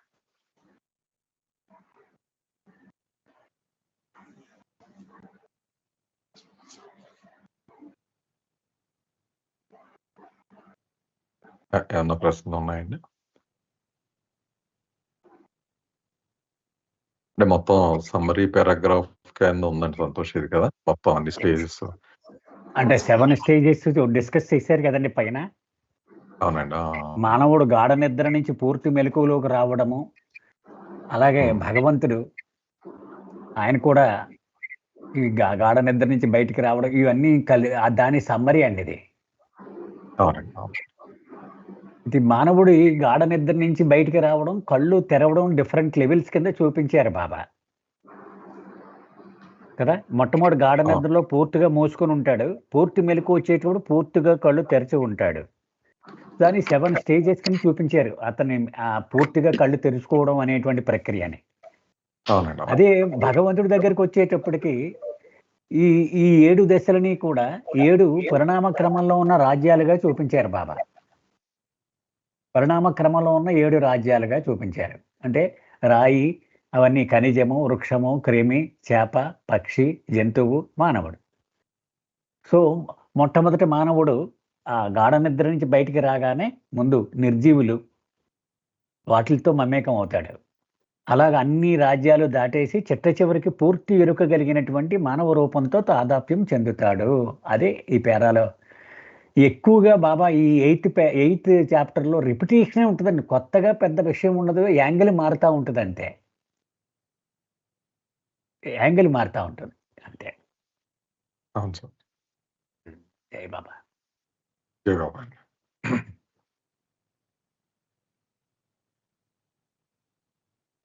ఏమన్నా ప్రశ్నలు ఉన్నాయండి? అంటే మొత్తం సమ్మరీ పారాగ్రాఫ్ కింద ఉందండి సంతోష్, ఇది కదా మొత్తం అన్ని స్టేజెస్. అంటే 7 స్టేజెస్ డిస్కస్ చేశారు కదండి పైన. అవునండి. మానవుడు గాఢ నిద్ర నుంచి పూర్తి మెలకువలోకి రావడము, అలాగే భగవంతుడు ఆయన కూడా ఈ గాఢ నిద్ర నుంచి బయటికి రావడం, ఇవన్నీ దాని సమ్మరీ అండి ఇది. అవునండి. ఇది మానవుడు ఈ గాఢ నిద్ర నుంచి బయటికి రావడం, కళ్ళు తెరవడం డిఫరెంట్ లెవెల్స్ కింద చూపించారు బాబా కదా. మొట్టమొదటి గాఢ నిద్రలో పూర్తిగా మూసుకొని ఉంటాడు, పూర్తి మెలకు వచ్చేటప్పుడు పూర్తిగా కళ్ళు తెరిచి ఉంటాడు. దాన్ని 7 స్టేజెస్ కింద చూపించారు అతన్ని పూర్తిగా కళ్ళు తెరుచుకోవడం అనేటువంటి ప్రక్రియని. అదే భగవంతుడి దగ్గరికి వచ్చేటప్పటికి ఈ 7 దశలని కూడా 7 పరిణామ క్రమంలో ఉన్న రాజ్యాలుగా చూపించారు బాబా. పరిణామ క్రమంలో ఉన్న 7 రాజ్యాలుగా చూపించారు. అంటే రాయి, అవన్నీ ఖనిజము, వృక్షము, క్రిమి, చేప, పక్షి, జంతువు, మానవుడు. సో మొట్టమొదటి మానవుడు ఆ గాఢ నిద్ర నుంచి బయటికి రాగానే ముందు నిర్జీవులు వాటితో మమేకం అవుతాడు. అలాగ అన్ని రాజ్యాలు దాటేసి చిట్ట చివరికి పూర్తి ఎరుక కలిగినటువంటి మానవ రూపంతో తాదాప్యం చెందుతాడు. అదే ఈ పేరాలో ఎక్కువగా బాబా ఈ 8th చాప్టర్లో రిపిటేషనే ఉంటుందండి. కొత్తగా పెద్ద విషయం ఉండదు, యాంగిల్ మారుతూ ఉంటుంది అంతే. యాంగిల్ మారుతూ ఉంటుంది అంతే. అవును సార్. జై బాబా. జై బాబా.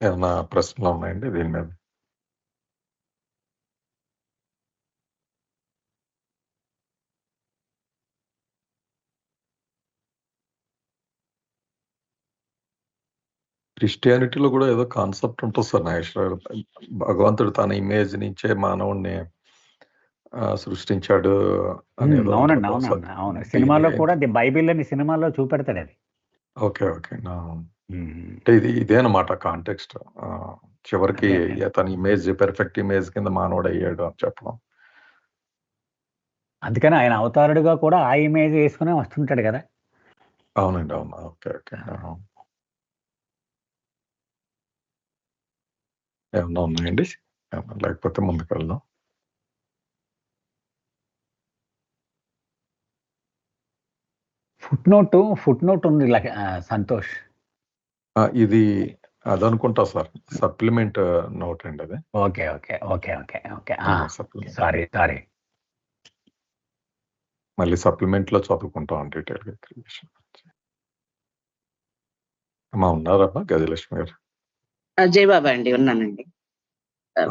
ఏమన్నా ప్రశ్నలు ఉన్నాయండి దీని మీద? క్రిస్టియానిటీలో కూడా ఏదో కాన్సెప్ట్ ఉంటుంది సార్ నాగేశ్వర, భగవంతుడు తన ఇమేజ్ నుంచే మానవుడిని సృష్టించాడు అనేది. అవునండి, అవునండి, అవును. సినిమాలో కూడా బైబిల్ అని సినిమాలో చూపెడతాడు అది. Okay okay. అంటే ఇదేనమాట కాంటెక్స్ట్. చివరికి తన ఇమేజ్ పెర్ఫెక్ట్ ఇమేజ్ కింద మానవుడు అయ్యాడు అని చెప్పడం. అందుకని ఆయన అవతారుడుగా కూడా ఆ ఇమేజ్ వేసుకునే వస్తుంటాడు కదా. అవునండి, అవును. Okay okay. ఏమన్నా ఉన్నాయండి? లేకపోతే ముందుకు వెళ్దాం. ఫుట్ నోట్ ఉంది సంతోష్. ఇది అదనుకుంటా సార్, సప్లిమెంట్ నోట్ అండి అది. Okay okay okay okay okay. Sorry sorry. మళ్ళీ సప్లిమెంట్ లో చదువుకుంటాం డీటెయిల్ గా. అమ్మా ఉన్నారమ్మా గజలక్ష్మి గారు? జై బాబా అండి, ఉన్నానండి.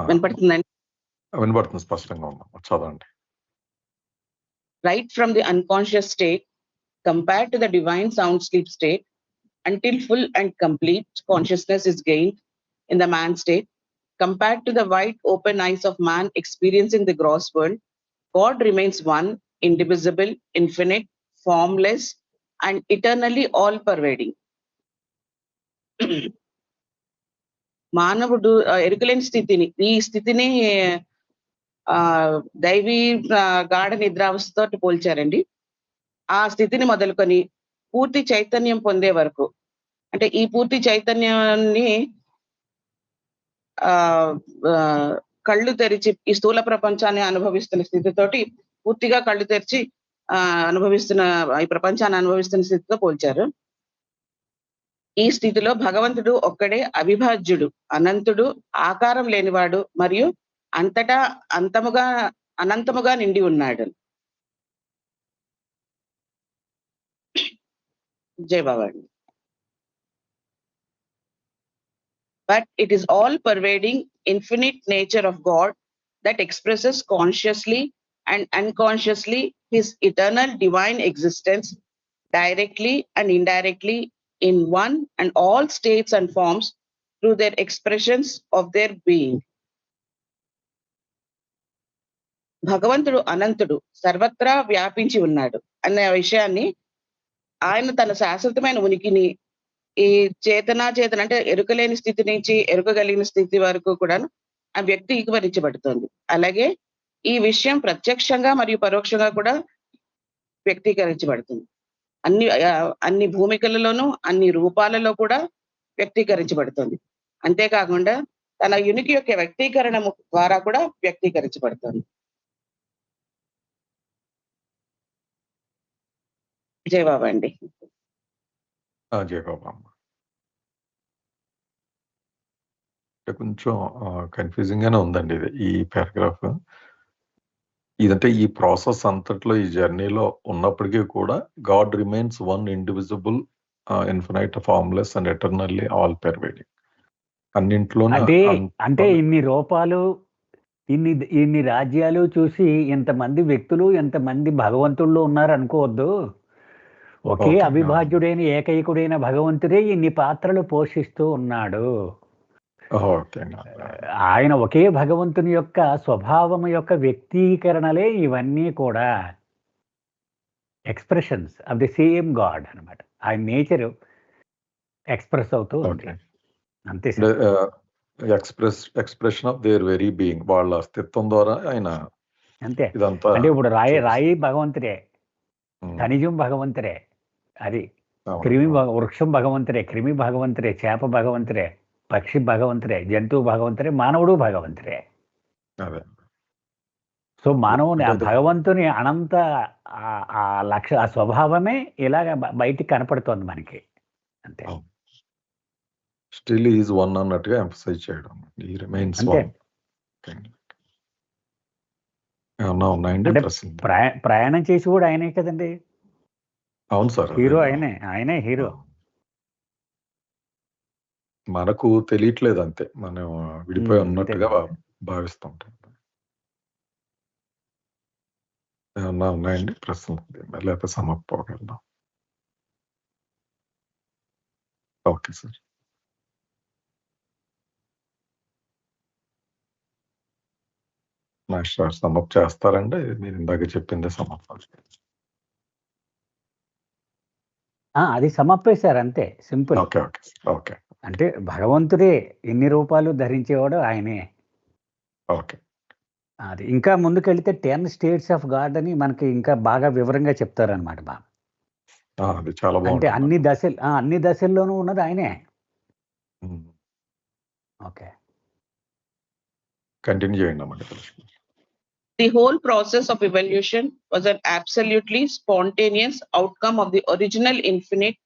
వినపడుతుందండి? వినపడుతుంది, స్పష్టంగా ఉందమ్మా, చదవండి. Right from the unconscious state compared to the divine sound sleep state, until full and complete consciousness is gained in the man state, compared to the wide open eyes of man experiencing the gross world, God remains one, indivisible, infinite, formless, and eternally all-pervading. మానవుడు ఎరుకలేని స్థితిని, ఈ స్థితిని దైవీ గాఢ నిద్రావస్థతో పోల్చారండి. ఆ స్థితిని మొదలుకొని పూర్తి చైతన్యం పొందే వరకు, అంటే ఈ పూర్తి చైతన్యాన్ని కళ్ళు తెరిచి ఈ స్థూల ప్రపంచాన్ని అనుభవిస్తున్న స్థితితోటి పూర్తిగా కళ్ళు తెరిచి అనుభవిస్తున్న ఈ ప్రపంచాన్ని అనుభవిస్తున్న స్థితితో పోల్చారు. ఈ స్థితిలో భగవంతుడు ఒక్కడే అవిభాజ్యుడు, అనంతుడు, ఆకారం లేనివాడు మరియు అంతటా అనంతముగా నిండి ఉన్నాడు. జై బాబా. But it is all pervading infinite nature of God that expresses consciously and unconsciously his eternal divine existence directly and indirectly in one and all states and forms through their expressions of their being. భగవంతుడు అనంతుడు, సర్వత్రా వ్యాపించి ఉన్నాడు అనే విషయాన్ని ఆయన తన శాశ్వతమైన ఉనికిని ఈ చేతన అంటే ఎరుకలేని స్థితి నుంచి ఎరుకగలిగిన స్థితి వరకు కూడా ఆ వ్యక్తీకరించబడుతుంది. అలాగే ఈ విషయం ప్రత్యక్షంగా మరియు పరోక్షంగా కూడా వ్యక్తీకరించబడుతుంది. అన్ని భూమికలలోనూ అన్ని రూపాలలో కూడా వ్యక్తీకరించబడుతుంది. అంతేకాకుండా తన యునికి యొక్క వ్యక్తీకరణ ద్వారా కూడా వ్యక్తీకరించబడుతుంది. జై బాబా అండి. జై బాబా అమ్మ. కొంచెం కన్ఫ్యూజింగ్ గానే ఉందండి ఇది, ఈ పారాగ్రాఫ్. ఇదంటే ఈ ప్రాసెస్ అంతట్లో ఈ జర్నీలో ఉన్నప్పటికీ కూడా God remains one indivisible, infinite, formless and eternally all pervading. అన్నింట్లోనే అంటే ఇన్ని రూపాలు, ఇన్ని రాజ్యాలు చూసి ఇంతమంది వ్యక్తులు, ఎంతమంది భగవంతుళ్ళు ఉన్నారు అనుకోవద్దు. ఒకే అవిభాజ్యుడైన ఏకైకుడైన భగవంతుడే ఇన్ని పాత్రలు పోషిస్తూ ఉన్నాడు. ఆయన ఒకే భగవంతుని యొక్క స్వభావం యొక్క వ్యక్తీకరణలే ఇవన్నీ కూడా expressions of the same God అన్నమాట. ఆయన నేచర్ ఎక్స్ప్రెస్ అవుతూ ఉంటుంది. అంతే expression of their very being, వాళ్ళ అస్తిత్వం ద్వారా ఆయన అంతే. ఇదంతా. అంటే ఇప్పుడు రాయి భగవంతుడే, ఖనిజం భగవంతుడే, అది వృక్షం భగవంతుడే, క్రిమి భగవంతుడే, చేప భగవంతుడే, పక్షి భగవంతుడే, జంతువు భగవంతుడే, మానవుడు భగవంతుడే. సో మానవుని ఆ భగవంతుని అనంత ఆ స్వభావమే ఇలాగ బయటికి కనపడుతోంది మనకి. అంతే. స్టిల్ ఈజ్ వన్ అన్నట్టుగా ఎంఫసైజ్ చేయడం. హి రిమైన్స్ వన్. ఏమన్నా ఉన్నాయండి? ప్రయాణం చేసి కూడా ఆయనే కదండి. అవును సార్, హీరో ఆయనే హీరో. మనకు తెలియట్లేదు అంతే, మనం విడిపోయి ఉన్నట్టుగా భావిస్తుంటాం. ఏమన్నా ఉన్నాయండి ప్రశ్నలు? లేకపోతే సమర్పగలదాం. Okay sir. మాస్టర్ సమప్ చేస్తారండి? మీరు ఇందాక చెప్పిందే సమప్. అది సమర్పేశారు అంతే, సింపుల్. Okay okay okay. అంటే భగవంతుడే ఎన్ని రూపాలు ధరించేవాడు ఆయనే. ఓకే. అది ఇంకా ముందుకెళ్తే 10 స్టేట్స్ ఆఫ్ గాడ్ అని మనకి ఇంకా బాగా వివరంగా చెప్తారనమాట. బాగా అది చాలా అంటే బాగుంది. అన్ని దశల్లోనూ ఉన్నది ఆయనే. ఓకే, కంటిన్యూ చేయండి అన్నమాట. The whole process of evolution was an absolutely spontaneous outcome of the original infinite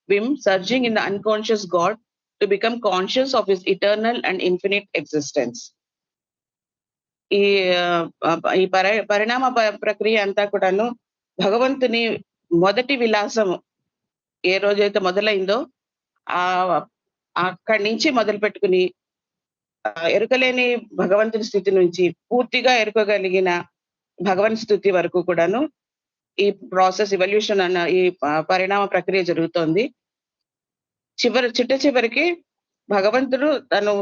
whim surging in the unconscious God to become conscious of his eternal and infinite existence. ఈ పరిణామ ప్రక్రియ అంతా కూడాను భగవంతుని మొదటి విలాసము ఏ రోజైతే మొదలైందో అక్కడి నుంచి మొదలు పెట్టుకుని ఎరుకలేని భగవంతుని స్థితి నుంచి పూర్తిగా ఎరుకగలిగిన భగవంతు స్థితి వరకు కూడాను ఈ ప్రాసెస్ ఎవల్యూషన్ అన్న ఈ పరిణామ ప్రక్రియ జరుగుతోంది. చివరికి భగవంతుడు తను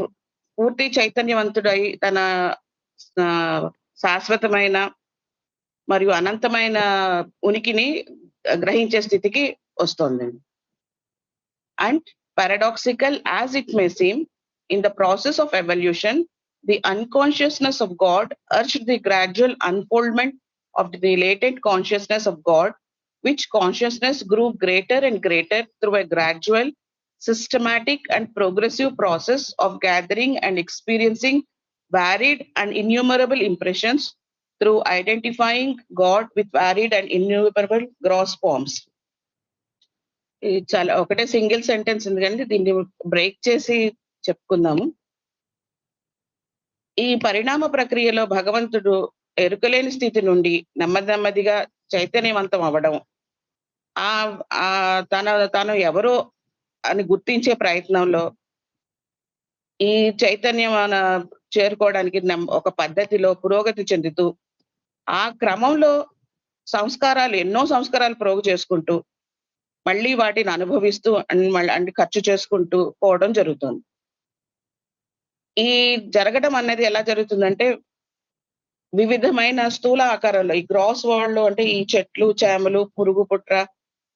పూర్తి చైతన్యవంతుడై తన శాశ్వతమైన మరియు అనంతమైన ఉనికిని గ్రహించే స్థితికి వస్తుంది. And paradoxical as it may seem, in the process of evolution, the unconsciousness of God urged the gradual unfoldment of the latent consciousness of God, which consciousness grew greater and greater through a gradual, systematic and progressive process of gathering and experiencing varied and innumerable impressions through identifying God with varied and innumerable gross forms. ఇది చాలా ఒకటే సింగిల్ సెంటెన్స్ ఉంది కానీ దీన్ని బ్రేక్ చేసి చెప్పుకుందాము. ఈ పరిణామ ప్రక్రియలో భగవంతుడు ఎరుకలేని స్థితి నుండి నెమ్మదిగా చైతన్యవంతం అవ్వడం, తను ఎవరో అని గుర్తించే ప్రయత్నంలో ఈ చైతన్యం చేరుకోవడానికి ఒక పద్ధతిలో పురోగతి చెందుతూ, ఆ క్రమంలో ఎన్నో సంస్కారాలు ప్రోగు చేసుకుంటూ, మళ్ళీ వాటిని అనుభవిస్తూ మళ్ళీ ఖర్చు చేసుకుంటూ పోవడం జరుగుతుంది. ఈ జరగడం అనేది ఎలా జరుగుతుందంటే, వివిధమైన స్థూల ఆకారాల్లో ఈ గ్రాస్ వరల్డ్ లో అంటే ఈ చెట్లు, చేమలు, పురుగు, పుట్ర,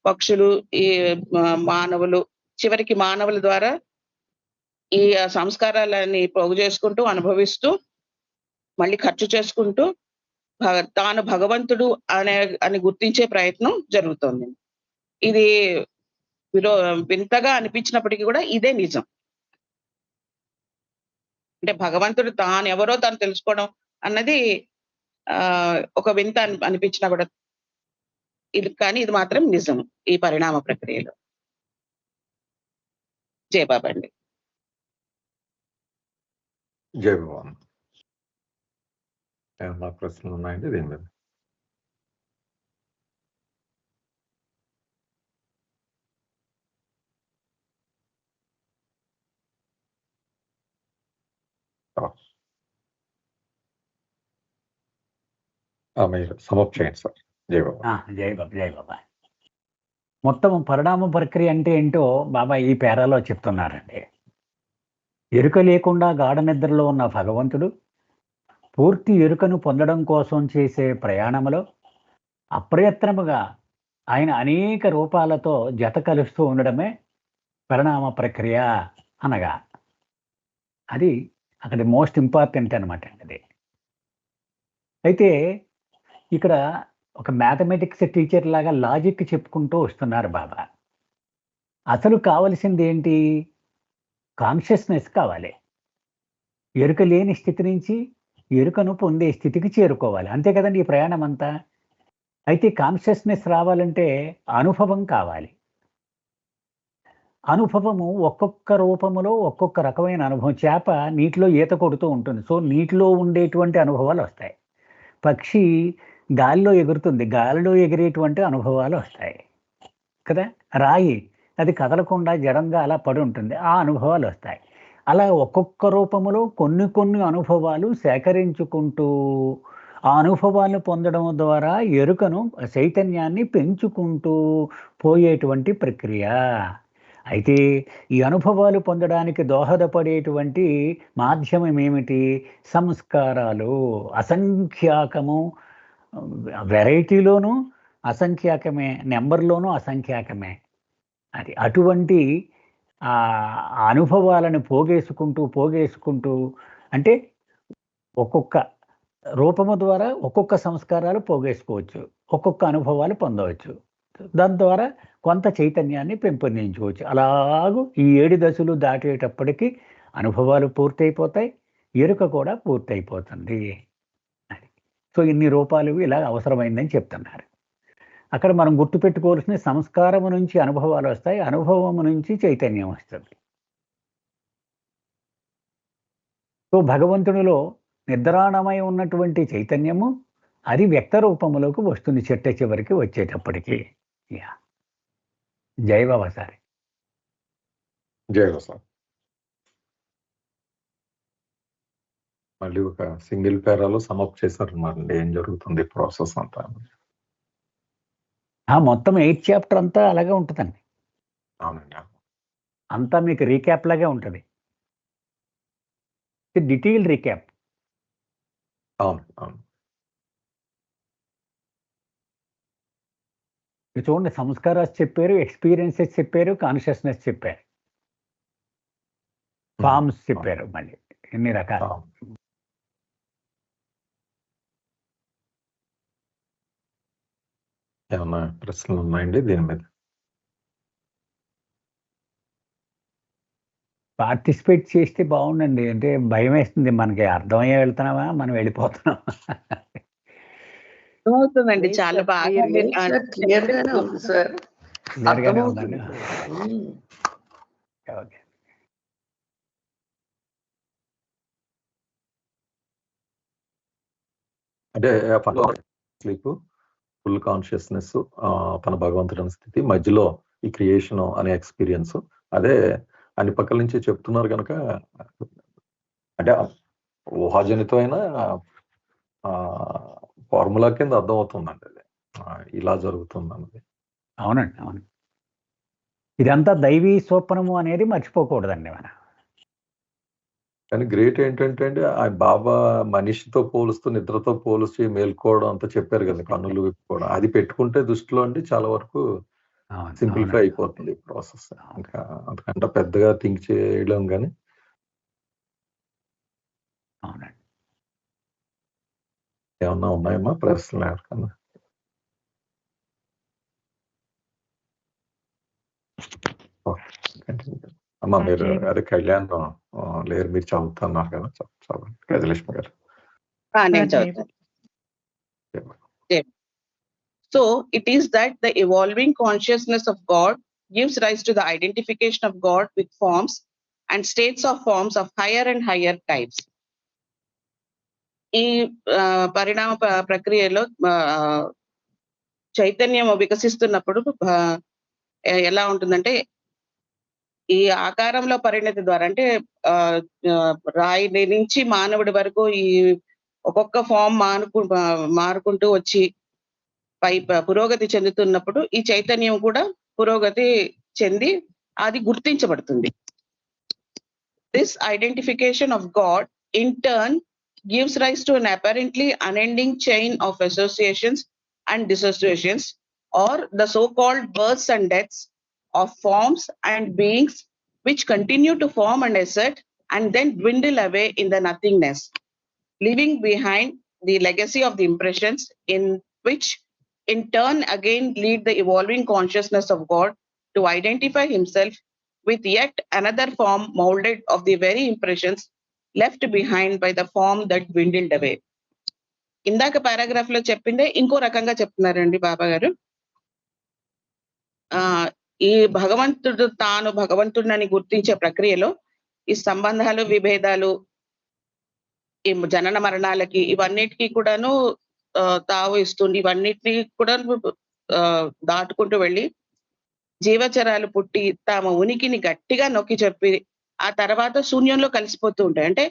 పక్షులు, ఈ మానవులు, చివరికి మానవుల ద్వారా ఈ సంస్కారాలని పోగు చేసుకుంటూ, అనుభవిస్తూ, మళ్ళీ ఖర్చు చేసుకుంటూ, తాను భగవంతుడు అని గుర్తించే ప్రయత్నం జరుగుతోంది. ఇది వింతగా అనిపించినప్పటికీ కూడా ఇదే నిజం. అంటే భగవంతుడు తానెవరో తాను తెలుసుకోవడం అన్నది ఒక వింత అనిపించినా కూడా కానీ ఇది మాత్రం నిజం ఈ పరిణామ ప్రక్రియలో. జై బాబా అండి. జై భగవాన్. ఏమన్నా ప్రశ్నలు ఉన్నాయండి దీని మీద? మీరు సమప్ చేయండి సార్. జై బాబా. జై బాబా, జై బాబా. మొత్తం పరిణామ ప్రక్రియ అంటే ఏంటో బాబా ఈ పేరాలో చెప్తున్నారండి. ఎరుక లేకుండా గాఢ నిద్రలో ఉన్న భగవంతుడు పూర్తి ఎరుకను పొందడం కోసం చేసే ప్రయాణంలో అప్రయత్నముగా ఆయన అనేక రూపాలతో జత కలుస్తూ ఉండడమే పరిణామ ప్రక్రియ అనగా. అది అక్కడ మోస్ట్ ఇంపార్టెంట్ అనమాట అండి అది. అయితే ఇక్కడ ఒక మ్యాథమెటిక్స్ టీచర్ లాగా లాజిక్ చెప్పుకుంటూ వస్తున్నారు బాబా. అసలు కావలసింది ఏంటి? కాన్షియస్నెస్ కావాలి. ఎరుక లేని స్థితి నుంచి ఎరుకను పొందే స్థితికి చేరుకోవాలి, అంతే కదండి ఈ ప్రయాణం అంతా. అయితే కాన్షియస్నెస్ రావాలంటే అనుభవం కావాలి. అనుభవము ఒక్కొక్క రూపములో ఒక్కొక్క రకమైన అనుభవం. చేప నీటిలో ఈత కొడుతూ ఉంటుంది, సో నీటిలో ఉండేటువంటి అనుభవాలు వస్తాయి. పక్షి గాలిలో ఎగురుతుంది, గాలిలో ఎగిరేటువంటి అనుభవాలు వస్తాయి కదా. రాయి అది కదలకుండా జడంగా అలా పడి ఉంటుంది, ఆ అనుభవాలు వస్తాయి. అలా ఒక్కొక్క రూపములో కొన్ని అనుభవాలు సేకరించుకుంటూ ఆ అనుభవాలను పొందడం ద్వారా ఎరుకను, చైతన్యాన్ని పెంచుకుంటూ పోయేటువంటి ప్రక్రియ. అయితే ఈ అనుభవాలు పొందడానికి దోహదపడేటువంటి మాధ్యమం ఏమిటి? సంస్కారాలు. అసంఖ్యాకము, వెరైటీలోనూ అసంఖ్యాకమే, నెంబర్లోనూ అసంఖ్యాకమే. అది అటువంటి ఆ అనుభవాలను పోగేసుకుంటూ అంటే ఒక్కొక్క రూపము ద్వారా ఒక్కొక్క సంస్కారాలు పోగేసుకోవచ్చు, ఒక్కొక్క అనుభవాలు పొందవచ్చు. దాని ద్వారా కొంత చైతన్యాన్ని పెంపొందించుకోవచ్చు. అలాగూ ఈ 7 దశలు దాటేటప్పటికి అనుభవాలు పూర్తయిపోతాయి, ఎరుక కూడా పూర్తయిపోతుంది. అది. సో ఇన్ని రూపాలు ఇలా అవసరమైందని చెప్తున్నారు. అక్కడ మనం గుర్తుపెట్టుకోవాల్సిన సంస్కారము నుంచి అనుభవాలు వస్తాయి, అనుభవము నుంచి చైతన్యం వస్తుంది. సో భగవంతునిలో నిద్రాణమై ఉన్నటువంటి చైతన్యము అది వ్యక్త రూపములోకి వస్తుంది చివరికి వచ్చేటప్పటికి. జై బాబా సార్. జై బాబా సార్. మళ్ళీ ఒక సింగిల్ పేరాలో సమప్ చేశారు మరి ఏం జరుగుతుంది ప్రాసెస్ అంతా. మొత్తం 8 చాప్టర్ అంతా అలాగే ఉంటుందండి. అవునండి. అంతా మీకు రీక్యాప్ లాగే ఉంటుంది, డీటెయిల్ రీక్యాప్. అవును అవును. చూడండి, సంస్కారాలు చెప్పారు, ఎక్స్పీరియన్సెస్ చెప్పారు, కాన్షియస్నెస్ చెప్పారు, ఫార్మ్స్ చెప్పారు, మళ్ళీ ఎన్ని రకాలు. ఏమన్నా ప్రశ్నలు ఉన్నాయండి దీని మీద? పార్టిసిపేట్ చేస్తే బాగుండండి. అంటే భయం వేస్తుంది, మనకి అర్థమయ్యే వెళ్తున్నామా మనం వెళ్ళిపోతున్నామా. అవుతుందండి చాలా బాగా క్లియర్ గానే ఉంది సార్. క్లియర్గానే ఉందండి. అర్థమవుతుంది. ఓకే. అంటే స్లీప్, ఫుల్ కాన్షియస్నెస్, తన భగవంతుడి స్థితి, మధ్యలో ఈ క్రియేషన్ అనే ఎక్స్పీరియన్స్, అదే అన్ని పక్కల నుంచి చెప్తున్నారు కనుక అంటే ఊహాజనితమైన ఫార్ములా కింద అర్థం అవుతుందండి అది, ఇలా జరుగుతుంది అన్నది. అవునండి, అవును. ఇదంతా దైవీ స్వప్నము అనేది మర్చిపోకూడదండి మనం. కానీ గ్రేట్ ఏంటంటే అండి, ఆ బాబా మనిషితో పోలుస్తూ నిద్రతో పోలుస్తూ మేల్కోవడం అంతా చెప్పారు కదా, కన్నులు విప్పుకోవడం, అది పెట్టుకుంటే దృష్టిలో అండి చాలా వరకు అవును, సింప్లిఫై అవునండి. అయిపోతుంది ప్రాసెస్. ఇంకా అంతకంటే పెద్దగా థింక్ చేయడం కానీ. అవునండి. ఏమన్నా ఉన్నాయమ్మా ప్రశ్నలు ఎవరికన్నా? అమ్మా మీరు అదే కళ్యాణ్ లేరు, మీరు చదువుతున్నారు కదా, చదవండి గజలక్ష్మి గారు. నేను చదువుతాను. So it is that the evolving consciousness of God gives rise to the identification of God with forms and states of forms of higher and higher types. ఈ పరిణామ ప్రక్రియలో చైతన్యం వికసిస్తున్నప్పుడు ఎలా ఉంటుందంటే, ఈ ఆకారంలో పరిణతి ద్వారా, అంటే రాయి నుంచి మానవుడి వరకు ఈ ఒక్కొక్క ఫామ్ మారుకుంటూ వచ్చి పురోగతి చెందుతున్నప్పుడు ఈ చైతన్యం కూడా పురోగతి చెంది అది గుర్తించబడుతుంది. This identification of God in turn gives rise to an apparently unending chain of associations and dissociations, or the so-called births and deaths of forms and beings which continue to form and assert and then dwindle away in the nothingness, leaving behind the legacy of the impressions in which in turn again lead the evolving consciousness of God to identify himself with yet another form molded of the very impressions left behind by the form that dwindled away. ఇందాక పారాగ్రాఫ్ లో చెప్పిందే ఇంకో రకంగా చెప్తున్నారండి బాబా గారు. ఈ భగవంతుడు తాను భగవంతుడిని గుర్తించే ప్రక్రియలో ఈ సంబంధాలు, విభేదాలు, ఈ జనన మరణాలకి, ఇవన్నిటికీ కూడాను తావు ఇస్తుంది. ఇవన్నిటిని కూడా దాటుకుంటూ వెళ్ళి జీవచరాలు పుట్టి తమ ఉనికిని గట్టిగా నొక్కి చెప్పి ఆ తర్వాత శూన్యంలో కలిసిపోతూ ఉంటాయి. అంటే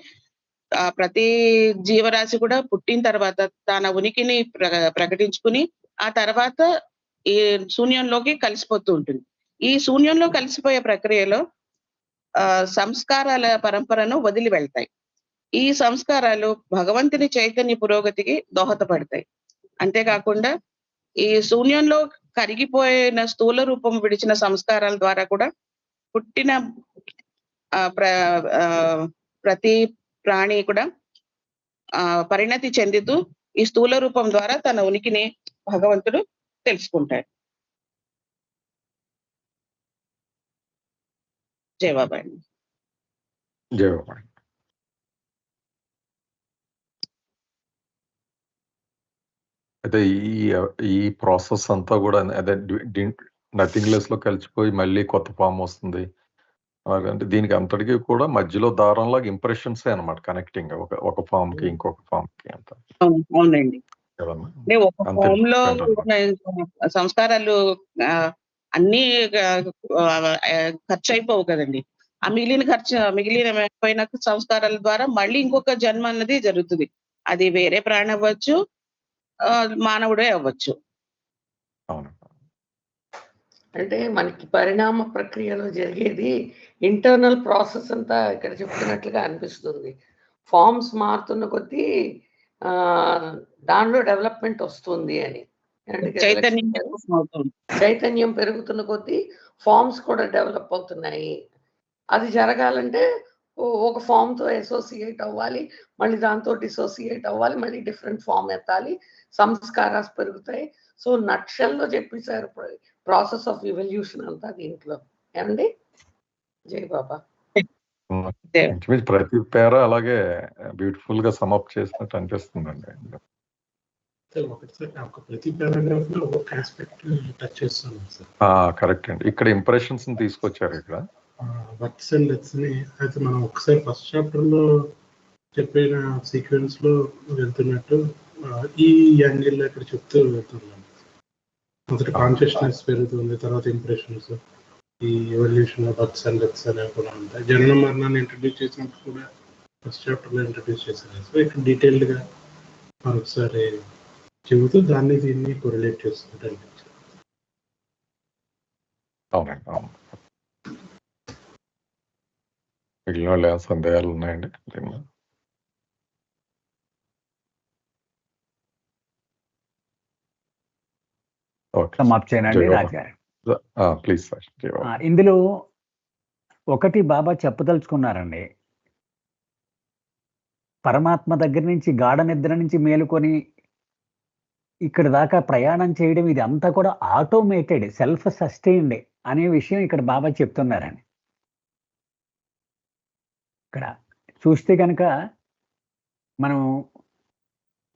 ప్రతి జీవరాశి కూడా పుట్టిన తర్వాత తన ఉనికిని ప్రకటించుకుని ఆ తర్వాత ఈ శూన్యంలోకి కలిసిపోతూ ఉంటుంది. ఈ శూన్యంలో కలిసిపోయే ప్రక్రియలో సంస్కారాల పరంపరను వదిలి వెళ్తాయి. ఈ సంస్కారాలు భగవంతుని చైతన్య పురోగతికి దోహదపడతాయి. అంతేకాకుండా ఈ శూన్యంలో కరిగిపోయిన స్థూల రూపం విడిచిన సంస్కారాల ద్వారా కూడా పుట్టిన ప్రతి ప్రాణి కూడా పరిణతి చెందుతూ ఈ స్థూల రూపం ద్వారా తన ఉనికిని భగవంతుడు తెలుసుకుంటాడు. జై బాబా. జై బాబా. అయితే ఈ ప్రాసెస్ అంతా కూడా అదే నథింగ్లెస్ లో కలిసిపోయి మళ్ళీ కొత్త ఫామ్ వస్తుంది. అంటే దీనికి అంతటికీ కూడా మధ్యలో దారంలాగా ఇంప్రెషన్స్ అన్నమాట, కనెక్టింగ్ ఒక ఫామ్ కి ఇంకొక ఫామ్ కి అంత. అవునండి. ఒక ఫామ్ లో సంస్కారాలు అన్ని ఖర్చు అయిపోవు కదండి. ఆ మిగిలిన సంస్కారాల ద్వారా మళ్ళీ ఇంకొక జన్మ అన్నది జరుగుతుంది. అది వేరే ప్రాణి అవ్వచ్చు, మానవుడే అవ్వచ్చు. అంటే మనకి పరిణామ ప్రక్రియలో జరిగేది ఇంటర్నల్ ప్రాసెస్ అంతా ఇక్కడ చెప్తున్నట్లుగా అనిపిస్తుంది. ఫార్మ్స్ మారుతున్న కొద్దీ దానిలో డెవలప్మెంట్ వస్తుంది అని. చైతన్యం పెరుగుతున్న కొద్దీ ఫార్మ్స్ కూడా డెవలప్ అవుతున్నాయి. అది జరగాలంటే ఒక ఫామ్తో అసోసియేట్ అవ్వాలి, మళ్ళీ దాంతో డిసోసియేట్ అవ్వాలి, మళ్ళీ డిఫరెంట్ ఫామ్ ఎత్తాలి, సంస్కారాలు పెరుగుతాయి. సో నక్షల్లో చెప్పేశారు ప్రాసెస్ ఆఫ్ ఎవల్యూషన్ అంతా దీంట్లో. ఏమండి? జై బాబా. ప్రతి పేర అలాగే బ్యూటిఫుల్ గా సమప్ చేసినట్టు అనిపిస్తుందండి. ఒకటి ఒక ప్రతి పారాగ్రాఫ్ లో ఒక ఆస్పెక్ట్ టచ్ చేస్తున్నాం సార్. కరెక్ట్ అండి. ఇక్కడ ఇంప్రెషన్స్ తీసుకొచ్చారు ఇక్కడ. బర్త్స్ అండ్ డెత్స్ ని అయితే మనం ఒకసారి ఫస్ట్ చాప్టర్ లో చెప్పిన సీక్వెన్స్ లో వెళ్తున్నట్టు ఈ యాంగిల్ లో ఇక్కడ చెప్తూ వెళ్తున్నాం. మొదటి కాన్షియస్నెస్ పెరుగుతుంది, తర్వాత ఇంప్రెషన్స్, ఈ ఎవల్యూషన్ లో బర్త్స్ అండ్ డెత్స్ అనేవి కూడా ఉంటాయి. జన్మ మరణాన్ని ఇంట్రడ్యూస్ చేసినప్పుడు కూడా ఫస్ట్ చాప్టర్ లో ఇంట్రడ్యూస్ చేశారు. సో ఇక్కడ డీటెయిల్డ్ గా మరొకసారి చెబుతూ దాన్ని దీన్ని కొరిలేట్ చేస్తుంటారు. అవునండి, అవును. మిగిలిన వాళ్ళు ఏమైనా సందేహాలు ఉన్నాయండి దీని మీద? ఓకే, సమాప్తి చేయనండి జయబాబా. రాజుగారు. Please sir. జయబాబా. ఇందులో ఒకటి బాబా చెప్పదలుచుకున్నారండి. పరమాత్మ దగ్గర నుంచి గాఢ నిద్ర నుంచి మేలుకొని ఇక్కడ దాకా ప్రయాణం చేయడం, ఇది అంతా కూడా ఆటోమేటెడ్, సెల్ఫ్ సస్టైన్డ్ అనే విషయం ఇక్కడ బాబా చెప్తున్నారండి. ఇక్కడ చూస్తే కనుక మనం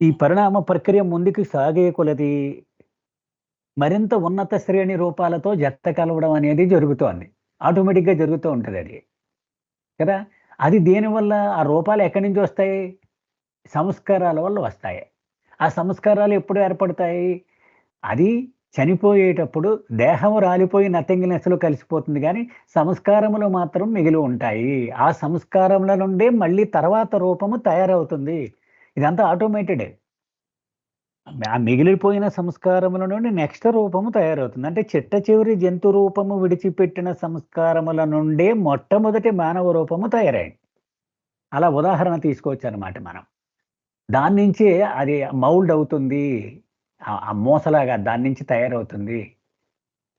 ఈ పరిణామ ప్రక్రియ ముందుకు సాగే కొలది మరింత ఉన్నత శ్రేణి రూపాలతో జత కలవడం అనేది జరుగుతోంది. ఆటోమేటిక్గా జరుగుతూ ఉంటుంది అది కదా. అది దేనివల్ల? ఆ రూపాలు ఎక్కడి నుంచి వస్తాయి? సంస్కారాల వల్ల వస్తాయి. ఆ సంస్కారాలు ఎప్పుడు ఏర్పడతాయి? అది చనిపోయేటప్పుడు దేహం రాలిపోయి నథింగ్నెస్లో కలిసిపోతుంది, కానీ సంస్కారములు మాత్రం మిగిలి ఉంటాయి. ఆ సంస్కారముల నుండే మళ్ళీ తర్వాత రూపము తయారవుతుంది. ఇదంతా ఆటోమేటెడ్. ఆ మిగిలిపోయిన సంస్కారముల నుండి నెక్స్ట్ రూపము తయారవుతుంది. అంటే చిట్ట చివరి జంతు రూపము విడిచిపెట్టిన సంస్కారముల నుండే మొట్టమొదటి మానవ రూపము తయారైంది. అలా ఉదాహరణ తీసుకోవచ్చు అనమాట మనం. దాని నుంచే అది మౌల్డ్ అవుతుంది, ఆ మోసలాగా దాని నుంచి తయారవుతుంది.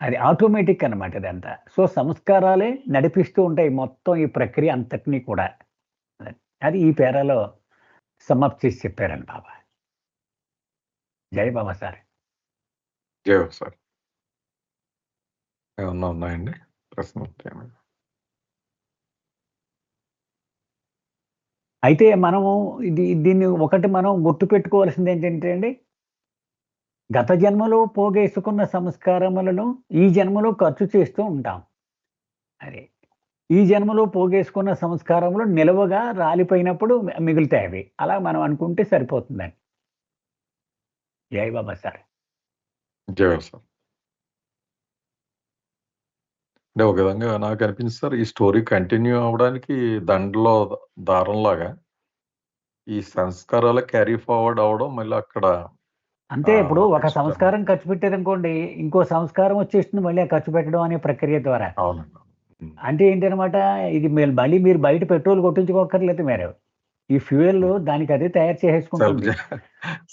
అది ఆటోమేటిక్ అనమాట ఇదంతా. సో సంస్కారాలే నడిపిస్తూ ఉంటాయి మొత్తం ఈ ప్రక్రియ అంతటినీ కూడా. అది ఈ పేరాలో సమాప్తి చేసి చెప్పారండి బాబా. జై బాబా సార్. జై బాబా సార్. ఏమన్నా ఉన్నాయండి ప్రశ్నలు? అయితే మనము దీన్ని ఒకటి మనం గుర్తుపెట్టుకోవాల్సింది ఏంటంటే అండి, గత జన్మలో పోగేసుకున్న సంస్కారములను ఈ జన్మలో ఖర్చు చేస్తూ ఉంటాం. అదే ఈ జన్మలో పోగేసుకున్న సంస్కారములు నిలవగా రాలిపోయినప్పుడు మిగులుతాయి అవి. అలా మనం అనుకుంటే సరిపోతుందండి. జై బాబా సార్. జై బాబా సార్. అంటే ఒక విధంగా నాకు అనిపించింది సార్, ఈ స్టోరీ కంటిన్యూ అవడానికి దండలో దారంలాగా ఈ సంస్కారాలు క్యారీ ఫార్వర్డ్ అవడం, మళ్ళీ అక్కడ అంతే. ఇప్పుడు ఒక సంస్కారం ఖర్చు పెట్టారనుకోండి, ఇంకో సంస్కారం వచ్చేస్తుంది మళ్ళీ ఆ ఖర్చు పెట్టడం అనే ప్రక్రియ ద్వారా. అవునండి. అంటే ఏంటనమాట, ఇది మళ్ళీ మీరు బయట పెట్రోల్ కొట్టించుకోక్కర్లేదు. మీరు ఈ ఫ్యూయల్ దానికి అదే తయారు చేసేసుకుంటుంది.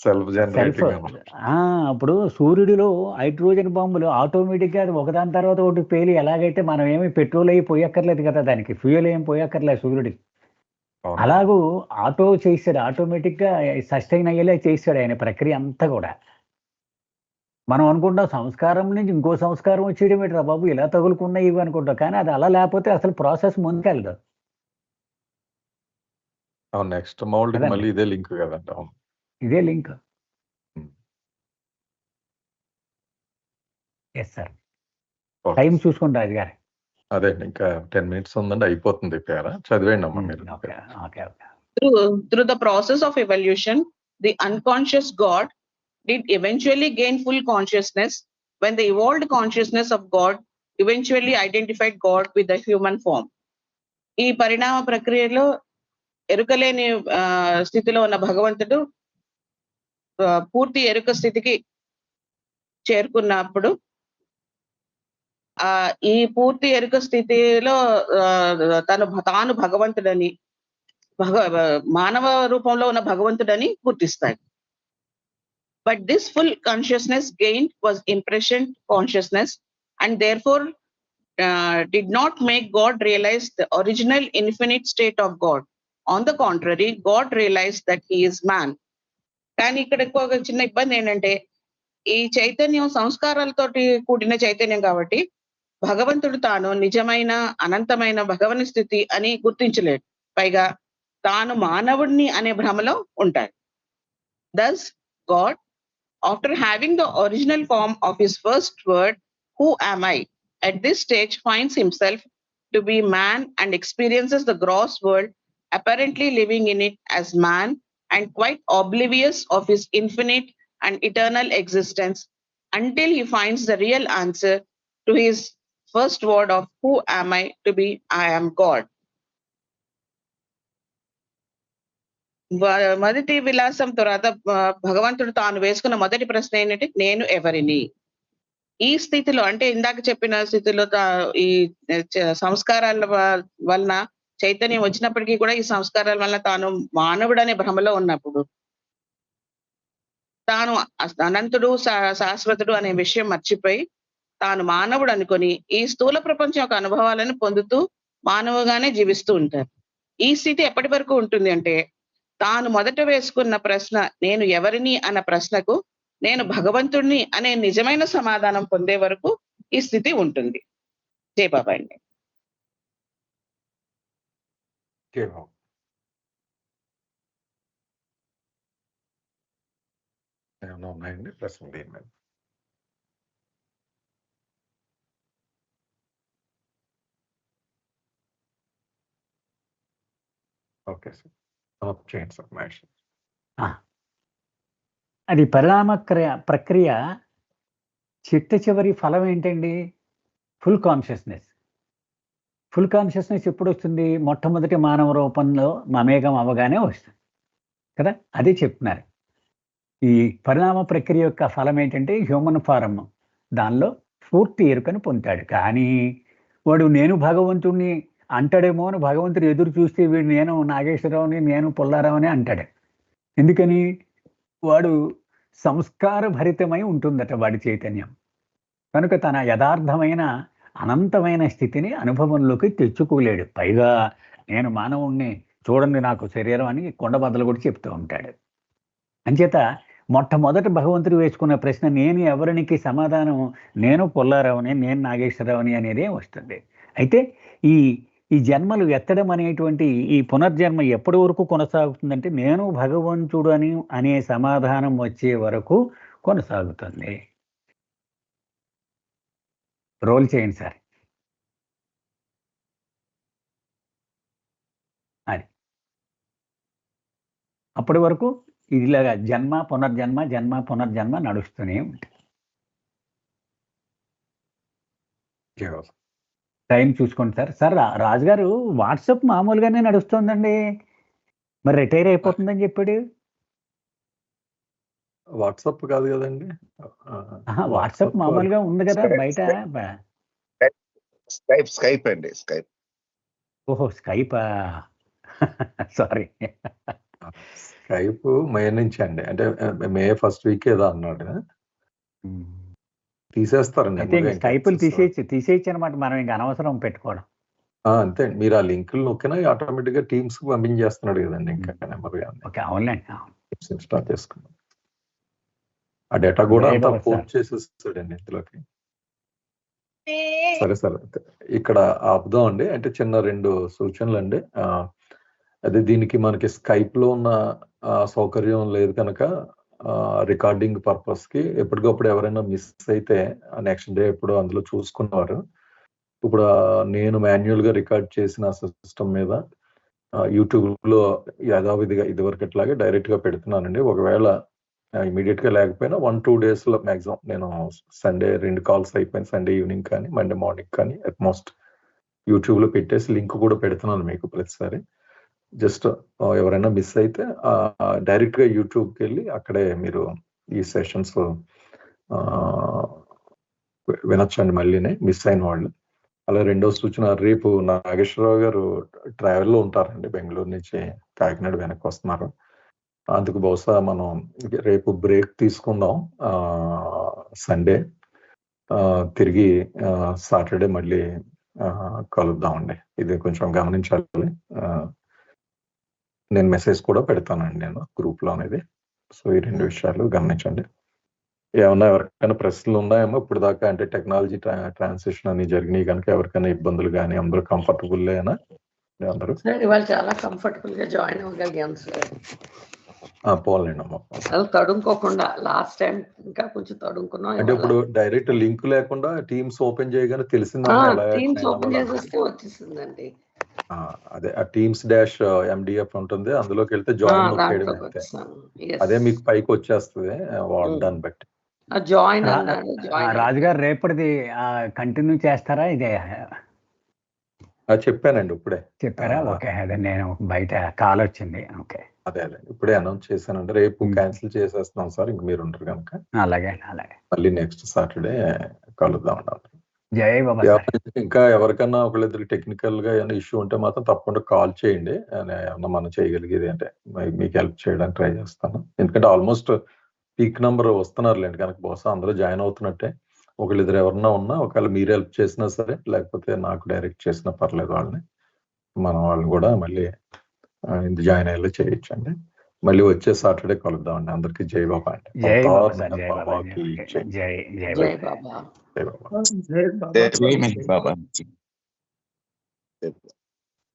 Self generating. ఇప్పుడు సూర్యుడిలో హైడ్రోజన్ బాంబులు ఆటోమేటిక్గా అది ఒకదాని తర్వాత ఒకటి పేలి, ఎలాగైతే మనం ఏమి పెట్రోల్ అయ్యి పోయక్కర్లేదు కదా, దానికి ఫ్యూయల్ ఏమి పోయక్కర్లేదు సూర్యుడికి. అలాగూ ఆటో చేశాడు, ఆటోమేటిక్గా సస్టైన్ అయ్యేలా చేశాడు ఆయన ప్రక్రియ అంతా కూడా. మనం అనుకుంటాం సంస్కారం నుంచి ఇంకో సంస్కారం వచ్చేయడం ఏంట్రా బాబు, ఇలా తగులుకున్నాయి ఇవి అనుకుంటాం. కానీ అది అలా లేకపోతే అసలు ప్రాసెస్ ముందుకెళ్ళదు. నెక్స్ట్ మౌల్డ్ మళ్ళీ ఇదే లింక్ కదండి. అవును, ఇదే లింక్. Yes sir. టైం చూసుకోండి రాజు గారు. అదే ఇంకా 10 minutes ఉందండి, అయిపోతుంది పేర. చదివేయండి అమ్మా మీరు. Through the process of evolution, the unconscious God did eventually gain full consciousness when the evolved consciousness of God eventually identified God with the human form. ఈ పరిణామ ప్రక్రియలో ఎరుకలేని స్థితిలో ఉన్న భగవంతుడు పూర్తి ఎరుక స్థితికి చేరుకున్నప్పుడు ఈ పూర్తి ఎరుక స్థితిలో తాను భగవంతుడని, మానవ రూపంలో ఉన్న భగవంతుడని గుర్తిస్తాడు. But this full consciousness gained was impression consciousness, and therefore did not make God realize the original infinite state of God. On the contrary, God realized that he is man. కానీ ఇక్కడ ఒక చిన్న ఇబ్బంది ఏంటంటే, ఈ చైతన్యం సంస్కారాలతోటి కూడిన చైతన్యం కాబట్టి భగవంతుడు తాను నిజమైన అనంతమైన భగవని స్థితి అని గుర్తించలేడు. పైగా తాను మానవుడిని అనే భ్రమలో ఉంటాడు. Thus God after having the original form of his first word, who am I, at this stage finds himself to be man and experiences the gross world, apparently living in it as man and quite oblivious of his infinite and eternal existence until he finds the real answer to his first word of who am I to be I am God. మొదటి విలాసం తర్వాత భగవంతుడు తాను వేసుకున్న మొదటి ప్రశ్న ఏంటంటే నేను ఎవరిని. ఈ స్థితిలో అంటే ఇందాక చెప్పిన స్థితిలో ఈ సంస్కారాల వలన చైతన్యం వచ్చినప్పటికీ కూడా ఈ సంస్కారాల వలన తాను మానవుడు అనే భ్రమలో ఉన్నప్పుడు తాను అనంతుడు శాశ్వతుడు అనే విషయం మర్చిపోయి తాను మానవుడు అనుకొని ఈ స్థూల ప్రపంచం యొక్క అనుభవాలను పొందుతూ మానవుగానే జీవిస్తూ ఉంటారు. ఈ స్థితి ఎప్పటి వరకు ఉంటుంది అంటే తాను మొదట వేసుకున్న ప్రశ్న నేను ఎవరిని అన్న ప్రశ్నకు నేను భగవంతుడిని అనే నిజమైన సమాధానం పొందే వరకు ఈ స్థితి ఉంటుంది. జై బాబా అండి. ఉన్నాయండి ప్రశ్నలు దీని మీద? ఓకే సార్, చేయండి సార్. మహేష్, అది పరిణామ ప్రక్రియ చిట్ట చివరి ఫలం ఏంటండి? Full consciousness. ఫుల్ కాన్షియస్నెస్ ఎప్పుడు వస్తుంది? మొట్టమొదటి మానవ రూపంలో మమేకం అవగానే వస్తుంది కదా. అదే చెప్తున్నారు. ఈ పరిణామ ప్రక్రియ యొక్క ఫలం ఏంటంటే హ్యూమన్ ఫారం. దానిలో పూర్తి ఎరుకను పొందుతాడు. కానీ వాడు నేను భగవంతుడిని అంటాడేమో అని భగవంతుడు ఎదురు చూస్తే వీడు నేను నాగేశ్వరరావుని, నేను పుల్లారావుని అంటాడు. ఎందుకని? వాడు సంస్కార భరితమై ఉంటుందట వాడి చైతన్యం. కనుక తన యథార్థమైన అనంతమైన స్థితిని అనుభవంలోకి తెచ్చుకోలేడు. పైగా నేను మానవుణ్ణి, చూడండి నాకు శరీరం అని కొండ బద్దలు కూడా చెప్తూ ఉంటాడు. అంచేత మొట్టమొదట భగవంతుడు వేసుకున్న ప్రశ్న నేను ఎవరికి సమాధానం నేను పుల్లారావుని, నేను నాగేశ్వరరావుని అనేదే వస్తుంది. అయితే ఈ ఈ జన్మలు ఎత్తడం అనేటువంటి ఈ పునర్జన్మ ఎప్పటి వరకు కొనసాగుతుందంటే నేను భగవంతుడు అనే సమాధానం వచ్చే వరకు కొనసాగుతుంది. రోల్ చేయండి సార్. అది అప్పటి వరకు ఇలాగా జన్మ పునర్జన్మ జన్మ పునర్జన్మ నడుస్తూనే ఉంటుంది. టైం చూసుకోండి సార్. సార్ రాజుగారు వాట్సాప్ మామూలుగానే నడుస్తుందండి, మరి రిటైర్ అయిపోతుందని చెప్పాడు. వాట్సాప్ కాదు కదండి, వాట్సాప్ మామూలుగా ఉంది కదా బయట. స్కైప్ అండి, స్కైప్. ఓహో, స్కైపా? సారీ. స్కైప్ మే నుంచి అండి, అంటే మే ఫస్ట్ వీక్ ఏదో అన్నాడు. తీసేస్తారండి. స్కైపులు తీసేయచ్చు అనమాట. మనం ఇంకా అనవసరం పెట్టుకోవడం. అంతే, మీరు ఆ లింకులు నొక్కినా ఆటోమేటిక్ గా టీమ్స్ కి పంపించేస్తున్నాడు కదండి. ఇంకా నెంబర్ ఇన్స్టాల్ చేసుకున్నాం. ఆ డేటా కూడా అంతా పోస్ట్ చేసేస్తాడండి ఇందులోకి. సరే సార్, ఇక్కడ ఆపుదాం అండి. అంటే చిన్న 2 సూచనలు అండి. అదే దీనికి మనకి స్కైప్ లో ఉన్న సౌకర్యం లేదు కనుక రికార్డింగ్ పర్పస్ కి ఎప్పటికప్పుడు ఎవరైనా మిస్ అయితే నెక్స్ట్ డే ఎప్పుడు అందులో చూసుకున్నారు. ఇప్పుడు నేను మాన్యువల్ గా రికార్డ్ చేసిన సిస్టమ్ మీద యూట్యూబ్ లో యథావిధిగా ఇదివరకు ఎట్లాగే డైరెక్ట్ గా పెడుతున్నానండి. ఒకవేళ ఇమీడియట్ గా లేకపోయినా 1-2 days లో మాక్సిమం నేను సండే 2 calls అయిపోయిన సండే ఈవినింగ్ కానీ మండే మార్నింగ్ కానీ అట్మోస్ట్ యూట్యూబ్ లో పెట్టేసి లింక్ కూడా పెడుతున్నాను మీకు ప్రతిసారి. జస్ట్ ఎవరైనా మిస్ అయితే డైరెక్ట్ గా యూట్యూబ్కి వెళ్ళి అక్కడే మీరు ఈ సెషన్స్ వినొచ్చండి మళ్ళీనే మిస్ అయిన వాళ్ళు. అలా 2వ సూచన, రేపు నాగేశ్వరరావు గారు ట్రావెల్లో ఉంటారండి. బెంగళూరు నుంచి కాకినాడ వెనక్కి వస్తున్నారు. అందుకు బహుశా మనం రేపు బ్రేక్ తీసుకుందాం. సండే తిరిగి సాటర్డే మళ్ళీ కలుద్దామండి. ఇది కొంచెం గమనించాలి. నేను మెసేజ్ కూడా పెడతానండి నేను గ్రూప్ లో అనేది. సో ఈ 2 విషయాలు గమనించండి. ఏమన్నా ఎవరికైనా ప్రశ్నలు ఉన్నాయేమో ఇప్పుడు దాకా? అంటే టెక్నాలజీ ట్రాన్సిషన్ అని జరిగినాయి కనుక ఎవరికైనా ఇబ్బందులు కానీ అందరూ కంఫర్టబుల్ అయినా అందరూ? సార్ ఇవాళ చాలా కంఫర్టబుల్ గా జాయిన్ అవ్వగలిగాం సార్. పోలేండి అమ్మ పోలేండి. అసలు తడుముకోకుండా లాస్ట్ టైం ఇంకా కొంచెం తడుముకున్నాం. అంటే ఇప్పుడు డైరెక్ట్ లింక్ లేకుండా టీమ్స్ ఓపెన్ చేయగానే తెలిసిందమ్మా ఎలా టీమ్స్ join ఓపెన్ అవ్వాలో. చేసేస్తే వచ్చేసిందండి. అదే ఆ టీమ్స్ డాష్ ఎండిఎఫ్ ఉంటుంది, అందులోకి వెళ్తే జాయిన్ నొక్కేయడం దాంట్లోకి అంతే. వచ్చాను. అదే మీకు పైకి వచ్చేస్తుంది దాన్ని బట్టి. జాయిన్ అన్నాడు. జాయిన్ రాజుగారు రేపటిది కంటిన్యూ చేస్తారా? ఇదే చెప్పానండి ఇప్పుడే. చెప్పారా? ఓకే, అదే నేను బయట కాల్ వచ్చింది. ఓకే, అదే ఇప్పుడే అనౌన్స్ చేశానండి. రేపు క్యాన్సిల్ చేసేస్తున్నాం సార్, ఇంక మీరు ఉంటారు కనుక. అలాగే అలాగే. మళ్ళీ నెక్స్ట్ సాటర్డే కలుద్దాం అన్నారు. జై బాబా సార్. ఇంకా ఎవరికన్నా ఒకళ్ళిద్దరు టెక్నికల్ గా ఏమైనా ఇష్యూ ఉంటే మాత్రం తప్పకుండా కాల్ చేయండి. ఏమన్నా మనం చేయగలిగేది అంటే మీకు హెల్ప్ చేయడానికి ట్రై చేస్తాను. ఎందుకంటే ఆల్మోస్ట్ పీక్ నెంబర్ వస్తున్నారులేండి కనుక బహుశా అందరూ జాయిన్ అవుతున్నట్టే. ఒకళ్ళిద్దరు ఎవరన్నా ఉన్నా ఒకవేళ మీరు హెల్ప్ చేసినా సరే, లేకపోతే నాకు డైరెక్ట్ చేసినా పర్లేదు, వాళ్ళని వాళ్ళని కూడా మళ్ళీ జాయిన్ అయ్యేలా చేయొచ్చండి. మళ్ళీ వచ్చే సాటర్డే కలుద్దామండి. అందరికి జై బాబా అండి. జై బాబా సార్. జై బాబా. బాబాకి జై. జై జై జై బాబా. బాబా. జై బాబా. జై బాబా. జై బాబా.